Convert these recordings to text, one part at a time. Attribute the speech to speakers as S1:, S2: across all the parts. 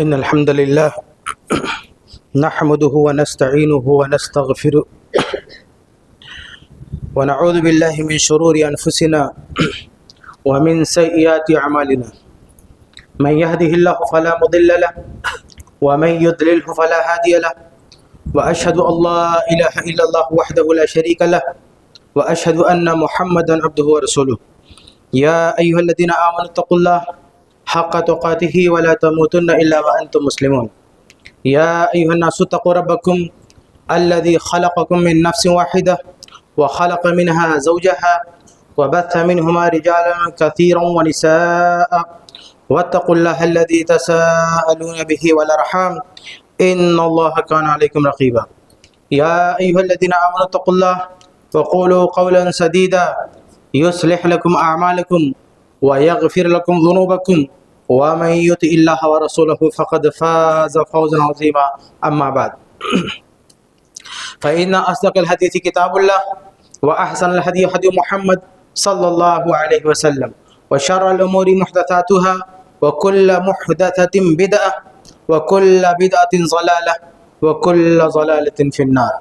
S1: إن الحمد لله نحمده ونستعينه ونستغفره ونعوذ بالله من شرور أنفسنا ومن سيئات أعمالنا من يهده الله فلا مضل له ومن يضلله فلا هادي له وأشهد أن لا إله إلا الله وحده لا شريك له وأشهد أن محمدا عبده ورسوله يا أيها الذين آمنوا اتقوا الله حق تقاته ولا تموتن إلا وأنتم مسلمون يا أيها الناس اتقوا ربكم الذي خلقكم من نفس واحدة وخلق منها زوجها وبث منهما رجالا كثيرا ونساء واتقوا الله الذي تساءلون به والأرحام إن الله كان عليكم رقيبا يا أيها الذين آمنوا اتقوا الله وقولوا قولا سديدا يصلح لكم أعمالكم ويغفر لكم ذنوبكم ومن يطع الله ورسوله فقد فاز فوزا عظيما أما بعد فإن أصدق الحديث كتاب الله وأحسن الهدي هدي محمد صلى الله عليه وسلم وشر الأمور محدثاتها وكل محدثة بدعة وكل بدعة ضلالة وكل ضلالة في النار.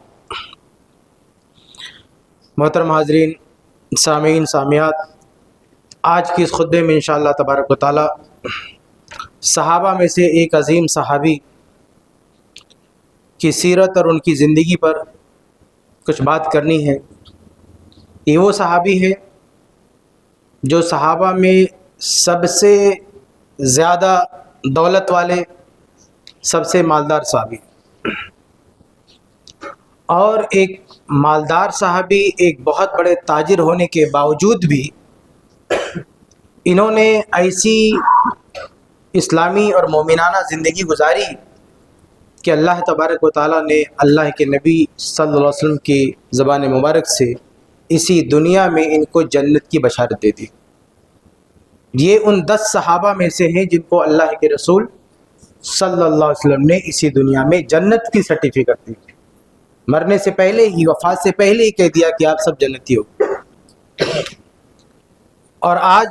S1: محترم حاضرین، سامعین سامعات، آج کی اس خطبے میں انشاءاللہ تبارک و تعالی صحابہ میں سے ایک عظیم صحابی کی سیرت اور ان کی زندگی پر کچھ بات کرنی ہے. یہ وہ صحابی ہے جو صحابہ میں سب سے زیادہ دولت والے، سب سے مالدار صحابی، اور ایک مالدار صحابی، ایک بہت بڑے تاجر ہونے کے باوجود بھی انہوں نے ایسی اسلامی اور مومنانہ زندگی گزاری کہ اللہ تبارک و تعالیٰ نے اللہ کے نبی صلی اللہ علیہ وسلم کی زبان مبارک سے اسی دنیا میں ان کو جنت کی بشارت دے دی. یہ ان 10 صحابہ میں سے ہیں جن کو اللہ کے رسول صلی اللہ علیہ وسلم نے اسی دنیا میں جنت کی سرٹیفکیٹ دی. مرنے سے پہلے ہی، وفات سے پہلے ہی کہہ دیا کہ آپ سب جنتی ہو. اور آج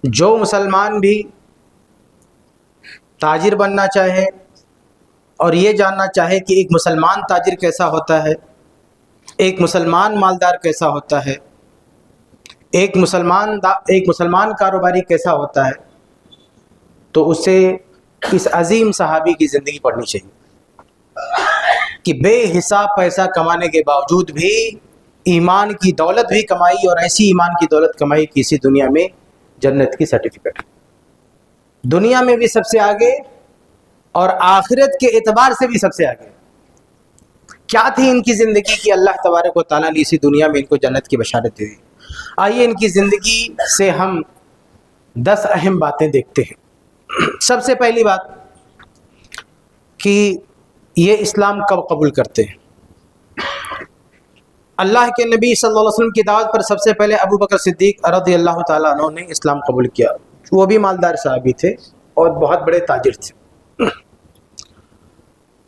S1: جو مسلمان بھی تاجر بننا چاہے اور یہ جاننا چاہے کہ ایک مسلمان تاجر کیسا ہوتا ہے، ایک مسلمان مالدار کیسا ہوتا ہے، ایک مسلمان کاروباری کیسا ہوتا ہے، تو اسے اس عظیم صحابی کی زندگی پڑھنی چاہیے کہ بے حساب پیسہ کمانے کے باوجود بھی ایمان کی دولت بھی کمائی، اور ایسی ایمان کی دولت کمائی کہ اسی دنیا میں جنت کی سرٹیفکیٹ، دنیا میں بھی سب سے آگے اور آخرت کے اعتبار سے بھی سب سے آگے. کیا تھی ان کی زندگی کہ اللہ تبارک و تعالیٰ نے اسی دنیا میں ان کو جنت کی بشارت دے دی. آئیے ان کی زندگی سے ہم 10 اہم باتیں دیکھتے ہیں. سب سے پہلی بات کہ یہ اسلام کب قبول کرتے ہیں. اللہ کے نبی صلی اللہ علیہ وسلم کی دعوت پر سب سے پہلے ابو بکر صدیق رضی اللہ تعالیٰ عنہ نے اسلام قبول کیا. وہ بھی مالدار صحابی تھے اور بہت بڑے تاجر تھے.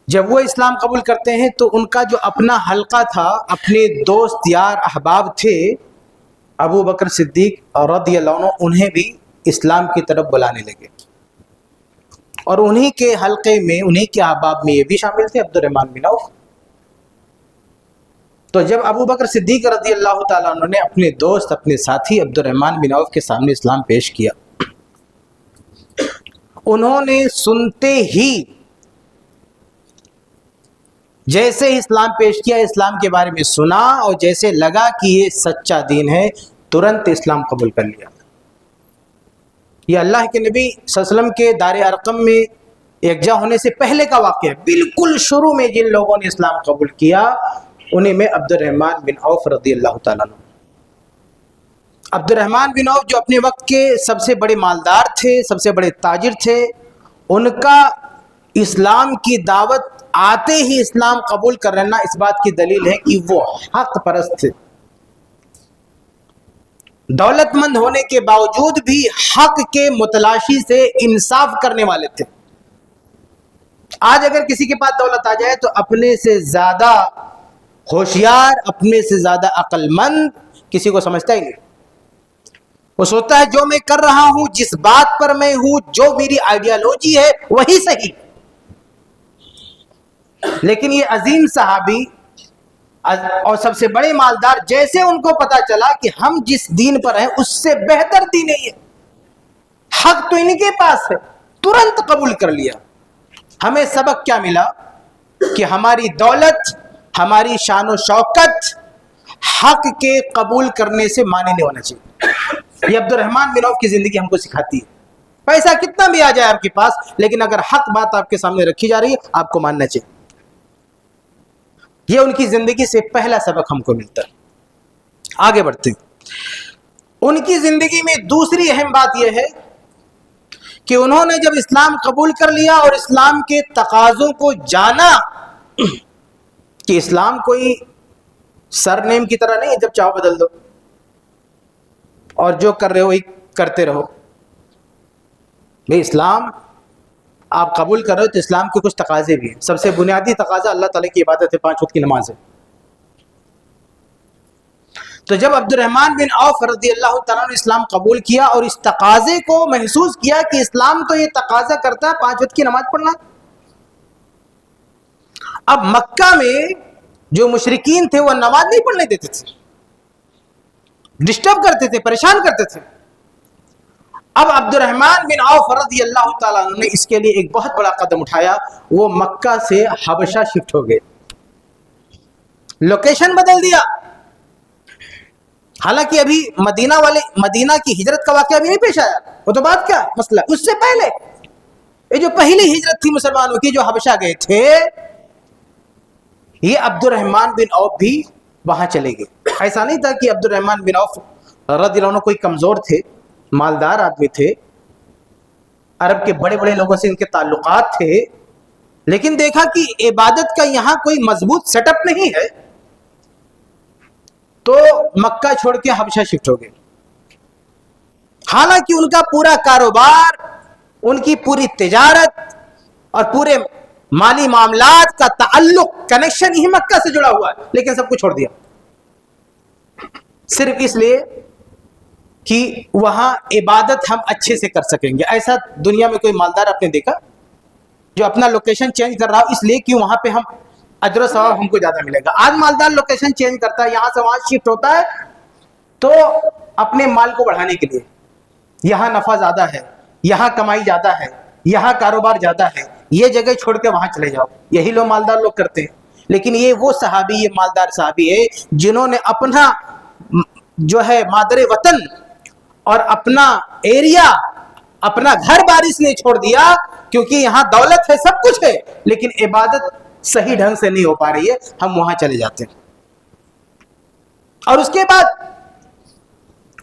S1: جب وہ اسلام قبول کرتے ہیں تو ان کا جو اپنا حلقہ تھا، اپنے دوست یار احباب تھے، ابو بکر صدیق رضی اللہ عنہ انہیں بھی اسلام کی طرف بلانے لگے. اور انہی کے حلقے میں، انہی کے احباب میں یہ بھی شامل تھے عبد الرحمن بن عوف. تو جب ابو بکر صدیق رضی اللہ تعالیٰ عنہ نے اپنے دوست، اپنے ساتھی عبد الرحمن بن عوف کے سامنے اسلام پیش کیا، انہوں نے سنتے ہی جیسے اسلام پیش کیا، اسلام کے بارے میں سنا اور جیسے لگا کہ یہ سچا دین ہے، ترنت اسلام قبول کر لیا. یہ اللہ کے نبی صلی اللہ علیہ وسلم کے دار ارقم میں یکجا ہونے سے پہلے کا واقعہ ہے. بالکل شروع میں جن لوگوں نے اسلام قبول کیا انہیں میں عبد الرحمن بن عوف رضی اللہ تعالیٰ عنہ. عبد الرحمن بن عوف جو اپنے وقت کے سب سے بڑے مالدار تھے، سب سے بڑے تاجر تھے، ان کا اسلام کی دعوت آتے ہی اسلام قبول کر لینا اس بات کی دلیل ہے کہ وہ حق پرست تھے. دولت مند ہونے کے باوجود بھی حق کے متلاشی سے انصاف کرنے والے تھے. آج اگر کسی کے پاس دولت آ جائے تو اپنے سے زیادہ ہوشیار، اپنے سے زیادہ عقل مند کسی کو سمجھتا ہی نہیں. وہ سوچتا ہے جو میں کر رہا ہوں، جس بات پر میں ہوں، جو میری آئیڈیالوجی ہے وہی صحیح. لیکن یہ عظیم صحابی اور سب سے بڑے مالدار، جیسے ان کو پتا چلا کہ ہم جس دین پر ہیں اس سے بہتر دین ہے، حق تو ان کے پاس ہے، ترنت قبول کر لیا. ہمیں سبق کیا ملا؟ کہ ہماری دولت، ہماری شان و شوکت حق کے قبول کرنے سے مانے نہیں ہونا چاہیے. یہ عبد الرحمن بن عوف کی زندگی ہم کو سکھاتی ہے. پیسہ کتنا بھی آ جائے آپ کے پاس، لیکن اگر حق بات آپ کے سامنے رکھی جا رہی ہے آپ کو ماننا چاہیے. یہ ان کی زندگی سے پہلا سبق ہم کو ملتا ہے. آگے بڑھتے ہیں. ان کی زندگی میں دوسری اہم بات یہ ہے کہ انہوں نے جب اسلام قبول کر لیا اور اسلام کے تقاضوں کو جانا کہ اسلام کوئی سر نیم کی طرح نہیں ہے جب چاہو بدل دو اور جو کر رہے ہو وہی کرتے رہو. بھئی اسلام آپ قبول کر رہے ہو تو اسلام کے کچھ تقاضے بھی ہیں. سب سے بنیادی تقاضا اللہ تعالیٰ کی عبادت ہے، 5 وقت کی نماز ہے. تو جب عبد الرحمن بن عوف رضی اللہ تعالیٰ نے اسلام قبول کیا اور اس تقاضے کو محسوس کیا کہ اسلام تو یہ تقاضا کرتا ہے 5 وقت کی نماز پڑھنا. اب مکہ میں جو مشرکین تھے وہ نماز نہیں پڑھنے دیتے تھے، ڈسٹرب کرتے تھے، پریشان کرتے تھے. اب عبد الرحمن بن عوف رضی اللہ تعالیٰ عنہ نے اس کے لیے ایک بہت بڑا قدم اٹھایا. وہ مکہ سے حبشہ شفٹ ہو گئے، لوکیشن بدل دیا. حالانکہ ابھی مدینہ کی ہجرت کا واقعہ بھی نہیں پیش آیا، وہ تو بات کیا مسئلہ. اس سے پہلے یہ جو پہلی ہجرت تھی مسلمانوں کی، جو حبشہ گئے تھے، یہ عبد الرحمن بن عوف بھی وہاں چلے گئے. ایسا نہیں تھا کہ عبد الرحمن بن عوف رضی اللہ عنہ کوئی کمزور تھے، مالدار آدمی تھے، عرب کے بڑے بڑے لوگوں سے ان کے تعلقات تھے، لیکن دیکھا کہ عبادت کا یہاں کوئی مضبوط سیٹ اپ نہیں ہے تو مکہ چھوڑ کے حبشہ شفٹ ہو گئے. حالانکہ ان کا پورا کاروبار، ان کی پوری تجارت اور پورے مالی معاملات کا تعلق، کنیکشن ہی مکہ سے جڑا ہوا ہے، لیکن سب کچھ چھوڑ دیا صرف اس لیے کہ وہاں عبادت ہم اچھے سے کر سکیں گے. ایسا دنیا میں کوئی مالدار آپ نے دیکھا جو اپنا لوکیشن چینج کر رہا ہو اس لیے کہ وہاں پہ ہم اجر و ثواب ہم کو زیادہ ملے گا؟ آج مالدار لوکیشن چینج کرتا ہے، یہاں سے وہاں شفٹ ہوتا ہے تو اپنے مال کو بڑھانے کے لیے. یہاں نفع زیادہ ہے، یہاں کمائی زیادہ ہے، یہاں کاروبار زیادہ ہے، یہ جگہ چھوڑ کے وہاں چلے جاؤ. یہی لوگ مالدار لوگ کرتے ہیں. لیکن یہ وہ صحابی، یہ مالدار صحابی ہے جنہوں نے اپنا جو ہے مادر وطن اور اپنا ایریا، اپنا گھر بار اس لیے چھوڑ دیا کیونکہ یہاں دولت ہے، سب کچھ ہے، لیکن عبادت صحیح ڈھنگ سے نہیں ہو پا رہی ہے، ہم وہاں چلے جاتے ہیں. اور اس کے بعد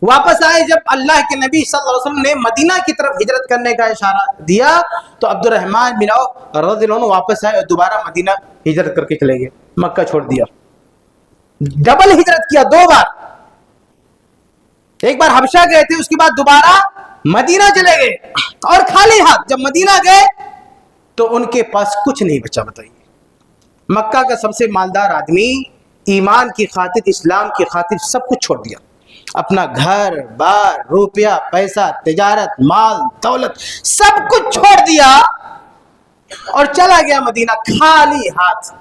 S1: واپس آئے جب اللہ کے نبی صلی اللہ علیہ وسلم نے مدینہ کی طرف ہجرت کرنے کا اشارہ دیا تو عبد الرحمن بن عوف رضی اللہ عنہ واپس آئے اور دوبارہ مدینہ ہجرت کر کے چلے گئے، مکہ چھوڑ دیا. ڈبل ہجرت کیا 2 بار. ایک بار حبشہ گئے تھے، اس کے بعد دوبارہ مدینہ چلے گئے اور خالی ہاتھ. جب مدینہ گئے تو ان کے پاس کچھ نہیں بچا. بتائیے، مکہ کا سب سے مالدار آدمی ایمان کی خاطر، اسلام کی خاطر سب کچھ چھوڑ دیا. اپنا گھر بار، روپیہ پیسہ، تجارت، مال دولت سب کچھ چھوڑ دیا اور چلا گیا مدینہ خالی ہاتھ.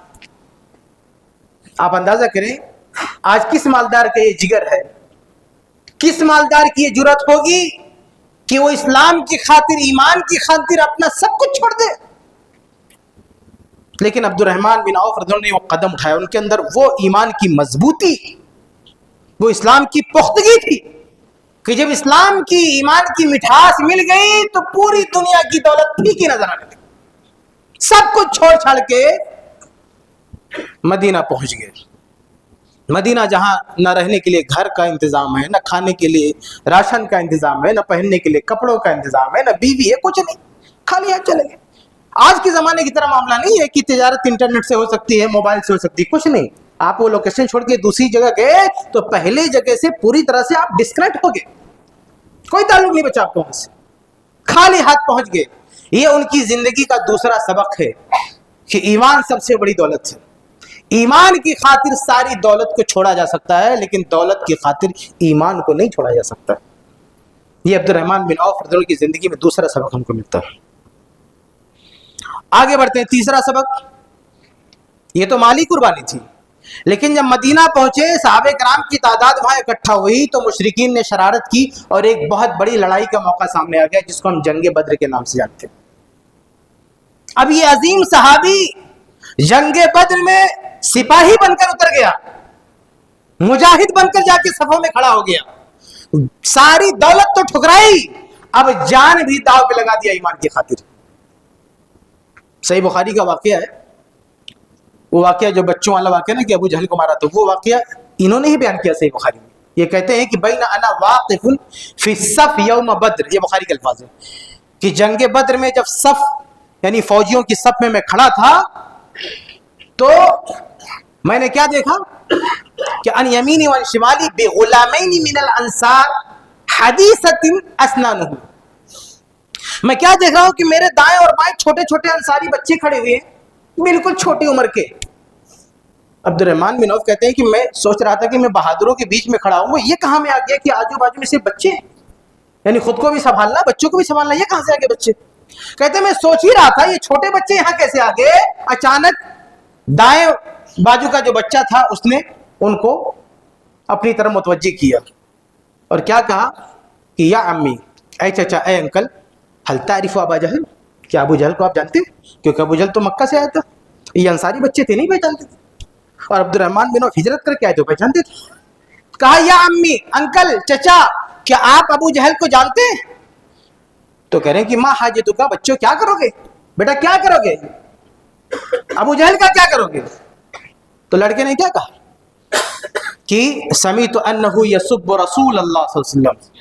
S1: آپ اندازہ کریں آج کس مالدار کا یہ جگر ہے، کس مالدار کی یہ جرأت ہوگی کہ وہ اسلام کی خاطر، ایمان کی خاطر اپنا سب کچھ چھوڑ دے. لیکن عبد الرحمن بن عوف رضی اللہ عنہ نے وہ قدم اٹھایا. ان کے اندر وہ ایمان کی مضبوطی، وہ اسلام کی پختگی تھی کہ جب اسلام کی، ایمان کی مٹھاس مل گئی تو پوری دنیا کی دولت پھیکی نظر آنے لگی. سب کچھ چھوڑ چھاڑ کے مدینہ پہنچ گئے. مدینہ جہاں نہ رہنے کے لیے گھر کا انتظام ہے، نہ کھانے کے لیے راشن کا انتظام ہے، نہ پہننے کے لیے کپڑوں کا انتظام ہے، نہ بیوی ہے، کچھ نہیں، خالی ہاتھ چلے گئے. آج کے زمانے کی طرح معاملہ نہیں ہے کہ تجارت انٹرنیٹ سے ہو سکتی ہے، موبائل سے ہو سکتی ہے، کچھ نہیں. آپ وہ لوکیشن چھوڑ کے دوسری جگہ گئے تو پہلے جگہ سے پوری طرح سے آپ ڈسکنیکٹ ہو گئے، کوئی تعلق نہیں بچا آپ کو وہاں سے، خالی ہاتھ پہنچ گئے. یہ ان کی زندگی کا دوسرا سبق ہے کہ ایمان سب سے بڑی دولت ہے. ایمان کی خاطر ساری دولت کو چھوڑا جا سکتا ہے، لیکن دولت کی خاطر ایمان کو نہیں چھوڑا جا سکتا. یہ عبد الرحمن بن عوف رضی اللہ عنہ کی زندگی میں دوسرا سبق ہم کو ملتا ہے۔ آگے بڑھتے ہیں، تیسرا سبق، یہ تو مالی قربانی تھی، لیکن جب مدینہ پہنچے صحابہ کرام کی تعداد وہاں اکٹھا ہوئی تو مشرکین نے شرارت کی اور ایک بہت بڑی لڑائی کا موقع سامنے آ گیا جس کو ہم جنگ بدر کے نام سے جانتے ہیں۔ اب یہ عظیم صحابی جنگ بدر میں سپاہی بن کر اتر گیا، مجاہد بن کر جا کے صفوں میں کھڑا ہو گیا، ساری دولت تو ٹھکرائی، اب جان بھی داؤ پہ لگا دیا ایمان کی خاطر۔ صحیح بخاری کا واقعہ ہے، وہ واقعہ جو بچوں والا واقعہ نا کہ ابو جہل کو مارا، تو وہ واقعہ انہوں نے ہی بیان کیا صحیح بخاری میں۔ یہ کہتے ہیں کہ بین انا واقف فی الصف یوم بدر، یہ بخاری کے الفاظ ہیں کہ جنگ بدر میں جب صف یعنی فوجیوں کی صف میں کھڑا تھا تو میں نے کیا دیکھا کہ ان یمینی وان شمالی بغلامین من الانصار حدیثۃ اسنانہ، میں کیا دیکھ رہا ہوں کہ میرے دائیں اور بائیں چھوٹے چھوٹے انصاری بچے کھڑے ہوئے ہیں، بالکل چھوٹی عمر کے۔ عبد الرحمن بن عوف کہتے ہیں کہ میں سوچ رہا تھا کہ میں بہادروں کے بیچ میں کھڑا ہوں، وہ یہ کہاں میں آ گیا کہ آجو باجو میں صرف بچے ہیں، یعنی خود کو بھی سنبھالنا بچوں کو بھی سنبھالنا، یہ کہاں سے آ گئے بچے؟ کہتے ہیں میں سوچ ہی رہا تھا یہ چھوٹے بچے یہاں کیسے آ گئے، اچانک دائیں باجو کا جو بچہ تھا اس نے ان کو اپنی طرف متوجہ کیا اور کیا کہا کہ یا امی، اے چچا، اے انکل، حل تعرف ابا جہل، کیا ابو جہل کو آپ جانتے ہیں؟ کیونکہ ابو جہل تو مکہ سے آیا تھا، یہ انصاری بچے تھے نہیں پہچانتے تھے، اور عبد الرحمن بن عوف ہجرت کر کے آئے تو پہچانتے تھے۔ کہا یا امی، انکل، چچا، کیا آپ ابو جہل کو جانتے ہیں؟ تو کہہ رہے ہیں کہ ماں حاجتو کا، بچوں کیا کرو گے بیٹا، کیا کرو گے ابو جہل کا، کیا کرو گے؟ تو لڑکے نے کیا کہا کہ سمیت انہ یسب رسول اللہ صلی اللہ علیہ وسلم،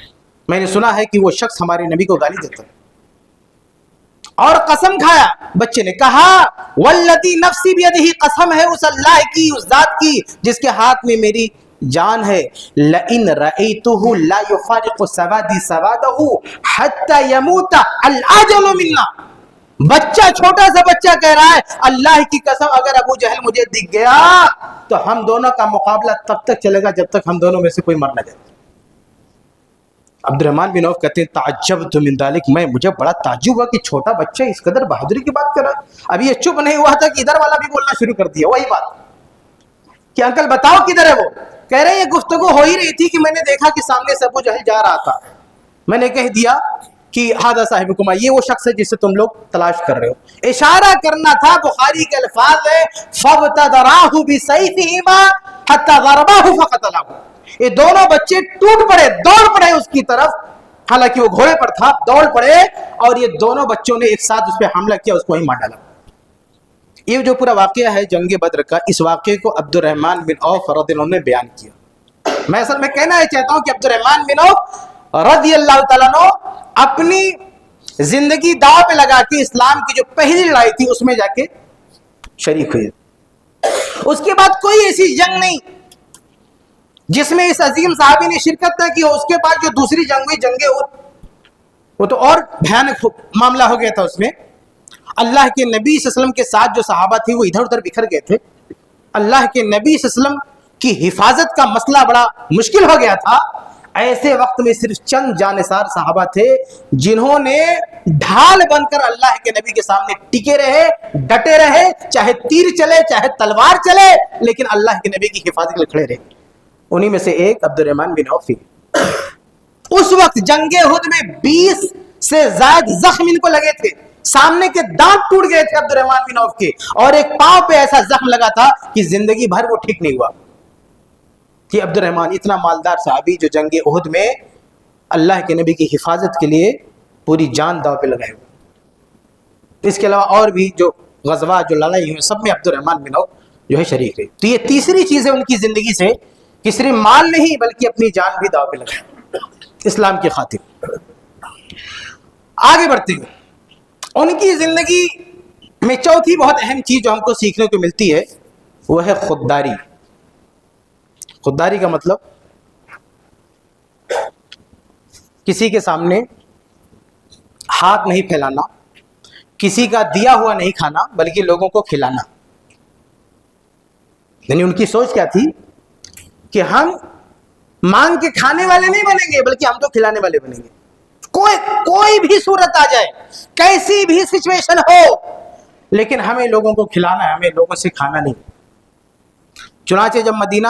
S1: میں نے سنا ہے کہ وہ شخص ہمارے نبی کو گالی دیتا ہے، اور قسم کھایا۔ بچے نے کہا والذی نفسی بیدہ، قسم ہے اس اللہ کی، اس ذات کی جس کے ہاتھ میں میری جان ہے، لئن رأیتہ لا یفارق سوادی سوادہ حتی یموت العجل منا، بچہ چھوٹا سا بچہ کہہ رہا ہے اللہ کی قسم اگر ابو جہل مجھے دکھ گیا تو ہم دونوں کا مقابلہ تب تک چلے گا جب تک ہم دونوں میں سے کوئی مر نہ جائے۔ عبد الرحمن بن عوف کہتے ہیں تعجبت من ذلک، مجھے بڑا تعجب ہوا کہ چھوٹا بچہ اس قدر بہادری کی بات کر رہا ہے۔ اب یہ چپ نہیں ہوا تھا کہ ادھر والا بھی بولنا شروع کر دیا وہی بات کہ انکل بتاؤ کدھر ہے وہ؟ کہہ رہے ہیں یہ گفتگو ہو ہی رہی تھی کہ میں نے دیکھا کہ سامنے سے ابو جہل جا رہا تھا، میں نے کہہ دیا کہ ھذا صاحبکما، یہ وہ شخص ہے جسے تم لوگ تلاش کر رہے ہو۔ اشارہ کرنا تھا، بخاری کے الفاظ ہے فَابْتَدَرَاهُ بِسَيْفِهِمَا حَتَّى ضَرَبَاهُ فَقَتَلَهُ، یہ دونوں بچے ٹوٹ پڑے، دوڑ پڑے اس کی طرف، حالانکہ وہ گھوڑے پر تھا، دوڑ پڑے اور یہ دونوں بچوں نے ایک ساتھ اس پہ حملہ کیا، اس کو ہی مار ڈالا۔ یہ جو پورا واقعہ ہے جنگ بدر کا، اس واقعے کو عبد الرحمن بن عوف رضی اللہ عنہ نے بیان کیا۔ میں اصل میں کہنا یہ چاہتا ہوں کہ عبد الرحمن بن عوف رضی اللہ تعالیٰ عنہ اپنی زندگی داؤ پہ لگا کے اسلام کی جو پہلی لڑائی تھی اس میں جا کے شریک ہوئے، اس کے بعد کوئی ایسی جنگ نہیں جس میں اس عظیم صحابی نے شرکت نہ کی ہو۔ اس کے بعد جو دوسری جنگ ہوئی جنگ احد، وہ تو اور بھیانک معاملہ ہو گیا تھا، اس میں اللہ کے نبی صلی اللہ علیہ وسلم کے ساتھ جو صحابہ تھے وہ ادھر ادھر بکھر گئے تھے، اللہ کے نبی صلی اللہ علیہ وسلم کی حفاظت کا مسئلہ بڑا مشکل ہو گیا تھا۔ ایسے وقت میں صرف چند جانثار صحابہ تھے جنہوں نے ڈھال بن کر اللہ کے نبی کے سامنے ٹکے رہے، ڈٹے رہے، چاہے تیر چلے چاہے تلوار چلے، لیکن اللہ کے نبی کی حفاظت کے لیے کھڑے رہے۔ انہی میں سے ایک عبد الرحمن بن عوف۔ اس وقت جنگ احد میں 20 سے زائد زخم ان کو لگے تھے، سامنے کے دانت ٹوٹ گئے تھے عبد الرحمن بن عوف کے، اور ایک پاؤں پہ ایسا زخم لگا تھا کہ زندگی بھر وہ ٹھیک نہیں ہوا۔ کہ عبد الرحمن اتنا مالدار صحابی جو جنگ احد میں اللہ کے نبی کی حفاظت کے لیے پوری جان داؤ پہ لگائے ہوئے۔ اس کے علاوہ اور بھی جو غزوات جو لڑائی ہوئی سب میں عبد الرحمن بن عوف جو ہے شریک رہے۔ تو یہ تیسری چیز ہے ان کی زندگی سے کہ صرف مال نہیں بلکہ اپنی جان بھی داؤ پہ لگائے اسلام کی خاطر۔ آگے بڑھتے ہیں، ان کی زندگی میں چوتھی بہت اہم چیز جو ہم کو سیکھنے کو ملتی ہے وہ ہے خودداری۔ خودداری کا مطلب کسی کے سامنے ہاتھ نہیں پھیلانا، کسی کا دیا ہوا نہیں کھانا بلکہ لوگوں کو کھلانا۔ یعنی ان کی سوچ کیا تھی کہ ہم مانگ کے کھانے والے نہیں بنیں گے بلکہ ہم تو کھلانے والے بنیں گے۔ کوئی بھی صورت آ جائے، کیسی بھی سچویشن ہو، لیکن ہمیں لوگوں کو کھلانا ہے، ہمیں لوگوں سے کھانا نہیں۔ چنانچہ جب مدینہ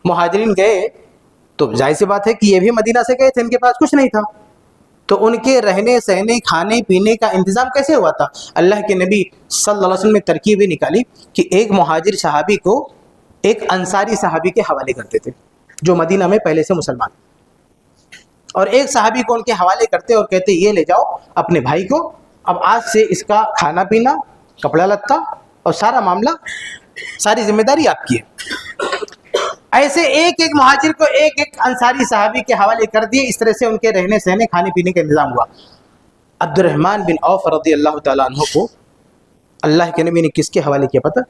S1: مہاجرین گئے تو ظاہر سی بات ہے کہ یہ بھی مدینہ سے گئے تھے، ان کے پاس کچھ نہیں تھا، تو ان کے رہنے سہنے کھانے پینے کا انتظام کیسے ہوا تھا؟ اللہ کے نبی صلی اللہ علیہ وسلم نے ترکیب بھی نکالی کہ ایک مہاجر صحابی کو ایک انصاری صحابی کے حوالے کرتے تھے جو مدینہ میں پہلے سے مسلمان، اور ایک صحابی کو ان کے حوالے کرتے اور کہتے یہ لے جاؤ اپنے بھائی کو، اب آج سے اس کا کھانا پینا، کپڑا لتا اور سارا معاملہ، ساری ذمہ داری آپ کی ہے۔ ایسے ایک ایک مہاجر کو ایک ایک انصاری صحابی کے حوالے کر دیے، اس طرح سے ان کے رہنے سہنے کھانے پینے کا انتظام ہوا۔ عبد الرحمن بن عوف رضی اللہ تعالیٰ عنہ کو اللہ کے نبی نے کس کے حوالے کیا پتہ؟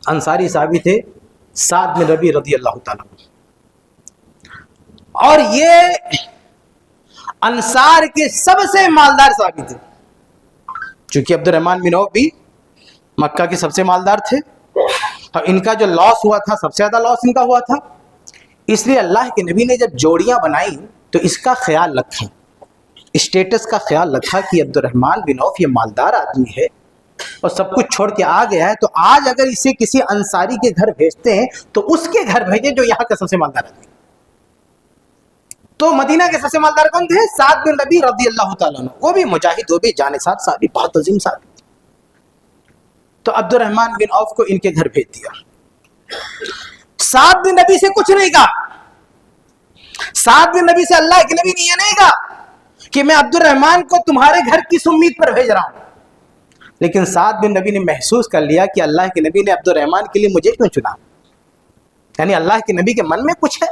S1: انصاری صحابی تھے سعد بن ربیع رضی اللہ تعالیٰ عنہ، اور یہ انصار کے سب سے مالدار صحابی تھے، چونکہ عبد الرحمن بن عوف بھی مکہ کے سب سے مالدار تھے، اور ان کا جو لاس ہوا تھا سب سے زیادہ لاس ان کا ہوا تھا، اس لیے اللہ کے نبی نے جب جوڑیاں بنائیں تو اس کا خیال رکھا، اسٹیٹس کا خیال رکھا کہ عبد الرحمن بن عوف یہ مالدار آدمی ہے اور سب کچھ چھوڑ کے آ گیا ہے، تو آج اگر اسے کسی انصاری کے گھر بھیجتے ہیں تو اس کے گھر بھیجیں جو یہاں کا سب سے مالدار آدمی۔ تو مدینہ کے سب سے مالدار کون تھے؟ سعد بن ربیع رضی اللہ تعالیٰ عنہ، وہ بھی مجاہد، وہ بھی جانثار صحابی، بہت عظیم صحابی۔ تو عبد الرحمن بن عوف کو ان کے گھر بھیج دیا۔ سعد بن ربیع سے کچھ نہیں کہا، سعد بن ربیع سے اللہ کے نبی نے یہ نہیں کہا کہ میں عبد الرحمن کو تمہارے گھر کی امید پر بھیج رہا ہوں، لیکن سعد بن ربیع نے محسوس کر لیا کہ اللہ کے نبی نے عبد الرحمن کے لیے مجھے کیوں چنا، یعنی اللہ کے نبی کے من میں کچھ ہے،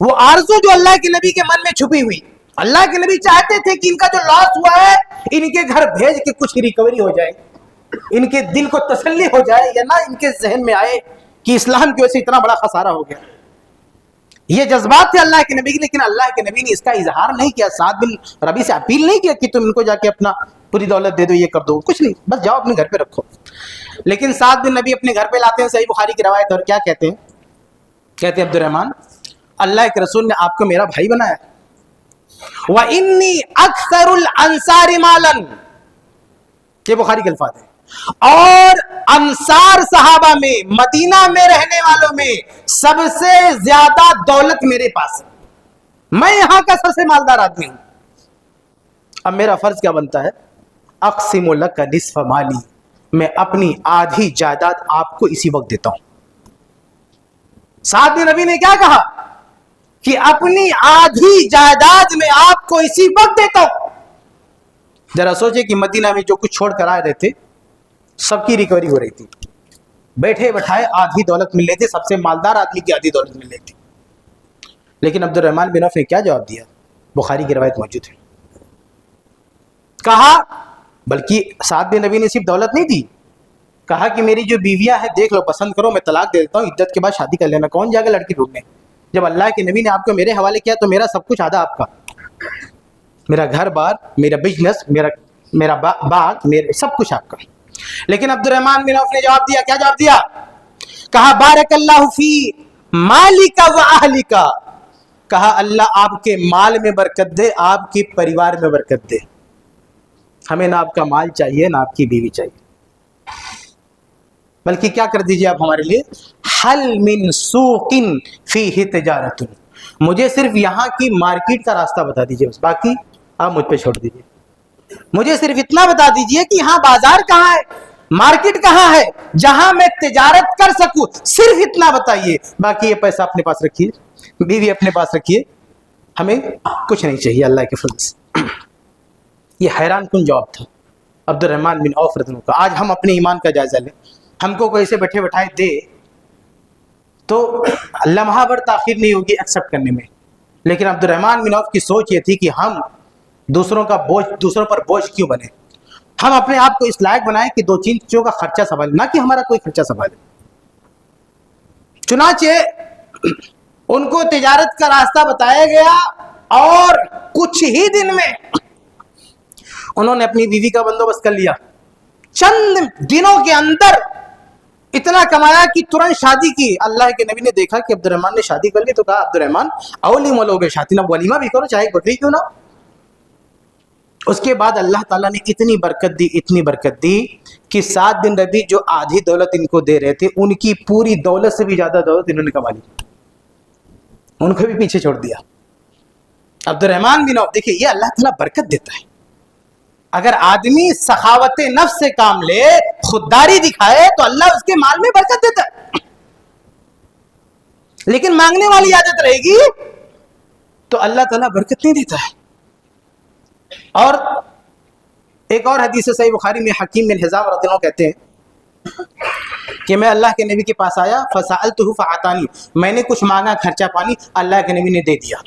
S1: وہ آرزو جو اللہ کے نبی کے من میں چھپی ہوئی، اللہ کے نبی چاہتے تھے کہ ان کا جو لاس ہوا ہے ان کے گھر بھیج کے کچھ ریکوری ہو جائے، ان کے دل کو تسلی ہو جائے، یا نہ ان کے ذہن میں آئے کہ اسلام کی وجہ سے اتنا بڑا خسارہ ہو گیا۔ یہ جذبات تھے اللہ کے نبی کے، لیکن اللہ کے نبی نے اس کا اظہار نہیں کیا، سعد بن ربیع سے اپیل نہیں کیا کہ تم ان کو جا کے اپنا پوری دولت دے دو، یہ کر دو، کچھ نہیں، بس جاؤ اپنے گھر پہ رکھو۔ لیکن سعد بن ربیع اپنے گھر پہ لاتے ہیں، صحیح بخاری کی روایت، اور کیا کہتے ہیں؟ کہتے ہیں عبد الرحمن، اللہ کے رسول نے آپ کو میرا بھائی بنایا، وَإِنِّي أَكْثَرُ الْأَنصَارِ مَالًا، یہ بخاری کے الفاظ ہیں، اور انصار صحابہ میں، مدینہ میں رہنے والوں میں سب سے زیادہ دولت میرے پاس ہے، میں یہاں کا سب سے مالدار آدمی ہوں۔ اب میرا فرض کیا بنتا ہے؟ اقسم لک نصف مالی، میں اپنی آدھی جائیداد آپ کو اسی وقت دیتا ہوں۔ سعد بن ربیع نے کیا کہا کہ اپنی آدھی جائیداد میں آپ کو اسی وقت دیتا ہوں۔ ذرا سوچے کہ مدینہ میں جو کچھ چھوڑ کر آئے رہے تھے سب کی ریکوری ہو رہی تھی، بیٹھے بٹھائے آدھی دولت مل رہی تھی، سب سے مالدار آدمی کی آدھی دولت مل رہی تھی، لیکن عبد الرحمن بن عوف نے کیا جواب دیا؟ بخاری کی روایت موجود ہے، کہا، بلکہ سعد بن ربیع نے صرف دولت نہیں دی، کہا کہ میری جو بیویاں ہیں دیکھ لو، پسند کرو، میں طلاق دے دیتا ہوں، عدت کے بعد شادی کر لینا، کون جائے گا لڑکی ڈھونڈنے؟ جب اللہ کے نبی نے آپ کو میرے حوالے کیا تو میرا سب کچھ آدھا آپ کا، میرا گھر بار، میرا بزنس، میرا باغ، میرا سب کچھ آپ کا۔ لیکن عبد الرحمن بن عوف نے جواب دیا، کیا جواب دیا؟ کہا بارک اللہ فی مالک و اہلک، کہا اللہ آپ کے مال میں برکت دے، آپ کے پریوار میں برکت دے، ہمیں نہ آپ کا مال چاہیے نہ آپ کی بیوی چاہیے، بلکہ کیا کر دیجئے آپ ہمارے لیے، حل من سوق فیہ تجارت، مجھے صرف یہاں کی مارکیٹ کا راستہ بتا دیجئے، بس باقی آپ مجھ پہ چھوڑ دیجئے، مجھے صرف اتنا بتا دیجئے کہ یہاں بازار کہاں ہے، مارکیٹ کہاں ہے جہاں میں تجارت کر سکوں، صرف اتنا بتائیے، باقی یہ پیسہ اپنے پاس رکھیے، بیوی اپنے پاس رکھیے، ہمیں کچھ نہیں چاہیے اللہ کے فضل سے۔ یہ حیران کن جواب تھا عبد الرحمن بن عوف رضی اللہ عنہ کا۔ آج ہم اپنے ایمان کا جائزہ لیں، ہم کو کوئی سے بیٹھے بٹھائے دے تو لمحہ بھر تاخیر نہیں ہوگی ایکسیپٹ کرنے میں، لیکن عبد الرحمن بن عوف کی سوچ یہ تھی کہ ہم دوسروں پر بوجھ کیوں بنے، ہم اپنے آپ کو اس لائق بنائیں کہ دو چیزوں کا خرچہ سنبھالیں، نہ کہ ہمارا کوئی خرچہ سنبھالے۔ چنانچہ ان کو تجارت کا راستہ بتایا گیا، اور کچھ ہی دن میں انہوں نے اپنی بیوی کا بندوبست کر لیا، چند دنوں کے اندر اتنا کمایا کہ ترنت شادی کی. اللہ کے نبی نے دیکھا کہ عبد الرحمن نے شادی کر لی تو کہا عبد الرحمن اولی مولو بے شاطین، اب ولیمہ بھی کرو چاہے بکری کیوں نہ. اس کے بعد اللہ تعالیٰ نے اتنی برکت دی کہ 7 دن ربی جو آدھی دولت ان کو دے رہے تھے ان کی پوری دولت سے بھی زیادہ دولت انہوں نے کما لی، ان کو بھی پیچھے چھوڑ دیا. عبد الرحمن بن عوف، دیکھیے یہ اللہ تعالیٰ برکت دیتا ہے. اگر آدمی سخاوت نفس سے کام لے، خودداری دکھائے تو اللہ اس کے مال میں برکت دیتا ہے. لیکن مانگنے والی عادت رہے گی تو اللہ تعالیٰ برکت نہیں دیتا ہے. اور ایک اور حدیث صحیح بخاری میں حکیم بن حزام رضی اللہ عنہ کہتے ہیں کہ میں اللہ کے نبی کے پاس آیا فسألتہ فأعطانی، میں نے کچھ مانگا خرچہ پانی، اللہ کے نبی نے دے دیا.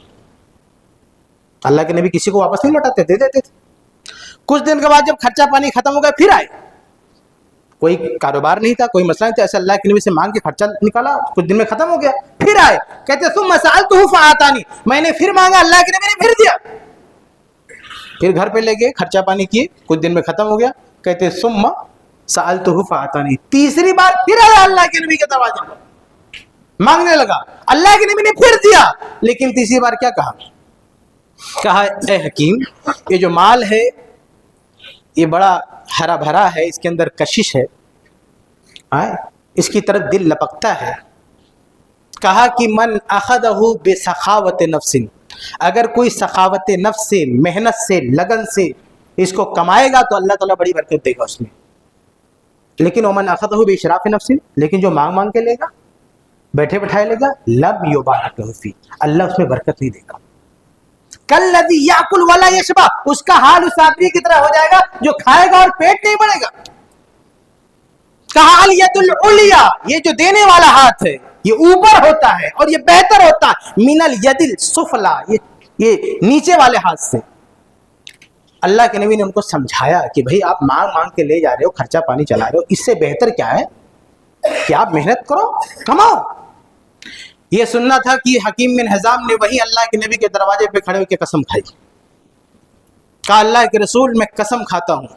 S1: اللہ کے نبی کسی کو واپس نہیں لوٹاتے، دے دیتے تھے. کچھ دن کے بعد جب خرچہ پانی ختم ہو گیا پھر آئے، کوئی کاروبار نہیں تھا، کوئی مسئلہ نہیں تھا، ایسے اللہ کے نبی سے مانگ کے خرچہ نکالا، کچھ دن میں ختم ہو گیا پھر آئے. کہتے ثم سألتہ فأعطانی، میں نے پھر مانگا، اللہ کے نبی نے پھر دیا. پھر گھر پہ لے گئے، خرچہ پانی کیے، کچھ دن میں ختم ہو گیا. کہتے ثم سألتہ فأعطانی، تیسری بار پھر آیا اللہ کے نبی کے دروازے پر مانگنے لگا، اللہ کے نبی نے پھر دیا. لیکن تیسری بار کیا کہا اے حکیم، یہ جو مال ہے یہ بڑا ہرا بھرا ہے، اس کے اندر کشش ہے، اس کی طرف دل لپکتا ہے. کہا کہ من اخذہ بسخاوت نفس، اگر کوئی سخاوت نفس سے، محنت سے، لگن سے اس کو کمائے گا تو اللہ تعالیٰ بڑی برکت دے گا اس میں. لیکن ومن اخذہ باشراف نفس، لیکن جو مانگ مانگ کے لے گا، بیٹھے بٹھائے لے گا، لم یبارک لہ فیہ، اللہ اس میں برکت نہیں دے گا. کالذی یاکل ولا یشبع، اس کا حال اس آدمی کی طرح ہو جائے گا جو کھائے گا اور پیٹ نہیں بھرے گا. کہا الید العلیٰ، یہ جو دینے والا ہاتھ ہے یہ اوپر ہوتا ہے اور یہ بہتر ہوتا ہے من الید السفلی، یہ نیچے والے ہاتھ سے. اللہ کے نبی نے ان کو سمجھایا کہ بھئی آپ مانگ مانگ کے لے جا رہے ہو، خرچہ پانی چلا رہے ہو، اس سے بہتر کیا ہے کہ آپ محنت کرو، کماؤ. یہ سننا تھا کہ حکیم بن حزام نے وہی اللہ کے نبی کے دروازے پہ کھڑے ہو کے قسم کھائی. کہا اللہ کے رسول میں قسم کھاتا ہوں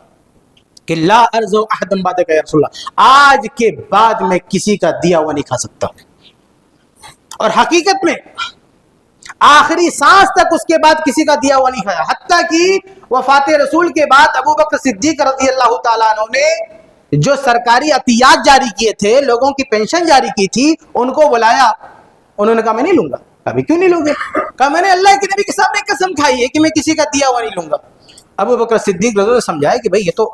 S1: کہ لا ارزو احدا بعدک یا رسول اللہ، آج کے بعد میں کسی کا دیا ہوا نہیں کھا سکتا. اور حقیقت میں آخری سانس تک اس کے بعد کسی کا دیا ہوا نہیں کھایا. حتیٰ کہ وفات رسول کے بعد ابو بکر صدیق رضی اللہ تعالیٰ عنہ نے جو سرکاری عطیات جاری کیے تھے، لوگوں کی پینشن جاری کی تھی، ان کو بلایا. انہوں نے کہا میں نہیں لوں گا. ابھی کیوں نہیں لوں گے؟ کہا میں نے اللہ کے نبی کے سامنے قسم کھائی ہے کہ میں کسی کا دیا ہوا نہیں لوں گا. ابو بکر صدیق رضی اللہ عنہ نے سمجھایا کہ بھئی یہ تو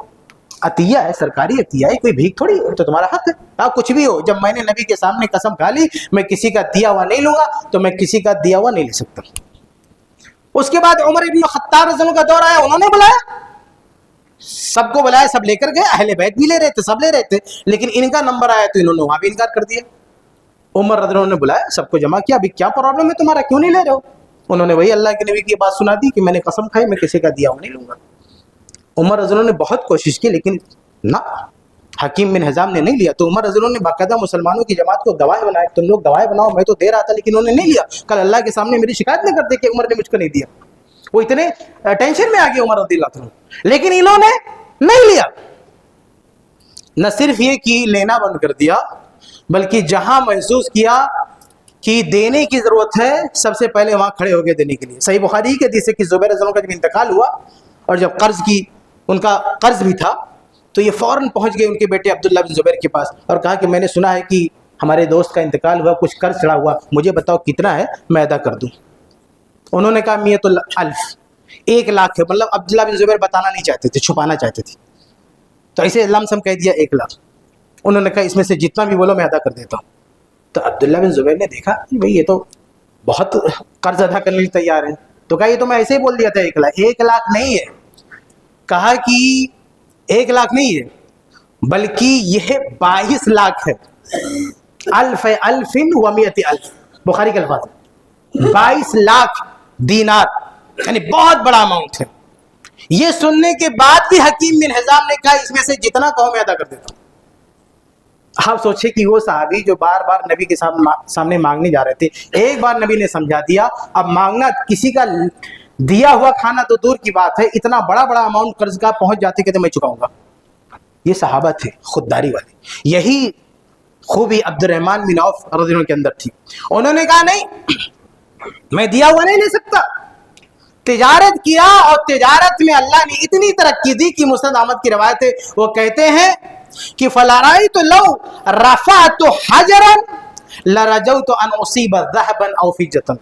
S1: عطیہ ہے، سرکاری عطیہ ہے، کوئی بھیک تھوڑی ہے، تو تمہارا حق ہے. کہا کچھ بھی ہو، جب میں نے نبی کے سامنے قسم کھا لی میں کسی کا دیا ہوا نہیں لوں گا تو میں کسی کا دیا ہوا نہیں لے سکتا. اس کے بعد عمر ابن خطاب رضی اللہ عنہ کا دور آیا، انہوں نے بلایا، سب کو بلایا، سب لے کر گئے. اہل بیت بھی لے رہے تھے، سب لے رہے تھے، لیکن ان کا نمبر آیا تو انہوں نے وہاں بھی انکار کر دیا. عمر رضی اللہ عنہ نے بلایا، سب کو جمع کیا، ابھی کیا پرابلم ہے تمہارا، کیوں نہیں لے رہے ہو؟ انہوں نے وہی اللہ کے نبی کی بات سنا دی کہ میں نے قسم کھائی میں کسی کا دیا ہوا نہیں لوں گا. عمر رضی اللہ عنہ نے بہت کوشش کی لیکن نہ، حکیم بن حزام نے نہیں لیا. تو عمر رضی اللہ عنہ نے باقاعدہ مسلمانوں کی جماعت کو گواہ بنایا، تم لوگ گواہ بناؤ، میں تو دے رہا تھا لیکن انہوں نے نہیں لیا. کل اللہ کے سامنے میری شکایت نہ کرتے کہ عمر نے مجھ کو نہیں دیا. وہ اتنے ٹینشن میں آ گئے عمر رضی اللہ عنہ، لیکن انہوں نے نہیں لیا. نہ صرف یہ کہ لینا بند کر دیا، بلکہ جہاں محسوس کیا کہ دینے کی ضرورت ہے سب سے پہلے وہاں کھڑے ہو گئے دینے کے لیے. صحیح بخاری کے حدیث ہے کہ زبیر رضی اللہ عنہ کا جب انتقال ہوا اور جب قرض کی، ان کا قرض بھی تھا، تو یہ فوراً پہنچ گئے ان کے بیٹے عبداللہ بن زبیر کے پاس اور کہا کہ میں نے سنا ہے کہ ہمارے دوست کا انتقال ہوا، کچھ قرض چڑھا ہوا، مجھے بتاؤ کتنا ہے میں ادا کر دوں. انہوں نے کہا 100,000، 1 لاکھ ہے. مطلب عبداللہ بن زبیر بتانا نہیں چاہتے تھے، چھپانا چاہتے تھے، تو ایسے لم سم کہہ دیا 1 لاکھ. انہوں نے کہا اس میں سے جتنا بھی بولو میں ادا کر دیتا ہوں. تو عبداللہ بن زبیر نے دیکھا کہ بھئی یہ تو بہت قرض ادا کرنے کے لیے تیار ہیں، تو کہا یہ تو میں ایسے ہی بول دیا تھا 1 لاکھ. 1 لاکھ نہیں ہے، کہا کہ 1 لاکھ نہیں ہے بلکہ یہ 22 لاکھ ہے. 1,000,000 بخاری کے الفاظ 22 لاکھ دینار، یعنی بہت بڑا اماؤنٹ ہے. یہ سننے کے بعد بھی حکیم بن حزام نے کہا اس میں سے جتنا کہو میں ادا کر دیتا ہوں. آپ سوچے کہ وہ صحابی جو بار بار نبی کے سامنے مانگنے جا رہے تھے، ایک بار نبی نے سمجھا دیا، اب مانگنا کسی کا دیا ہوا کھانا تو دور کی بات ہے، اتنا بڑا بڑا اماؤنٹ قرض کا پہنچ جاتے کہ میں چکاؤں گا. یہ صحابہ تھے خودداری والے. یہی خوبی عبد الرحمن بن عوف رضی اللہ عنہ کے اندر تھی. انہوں نے کہا نہیں میں دیا ہوا نہیں لے سکتا. تجارت کیا اور تجارت میں اللہ نے اتنی ترقی دی کہ مسند احمد کی روایت ہے, وہ کہتے ہیں کہ فَلَرَأَيْتُ لَوْ رَفَعْتُ حَجَرًا لَرَجَوْتُ أَنْ أُصِيبَ ذَهَبًا أَوْ فِضَّةً.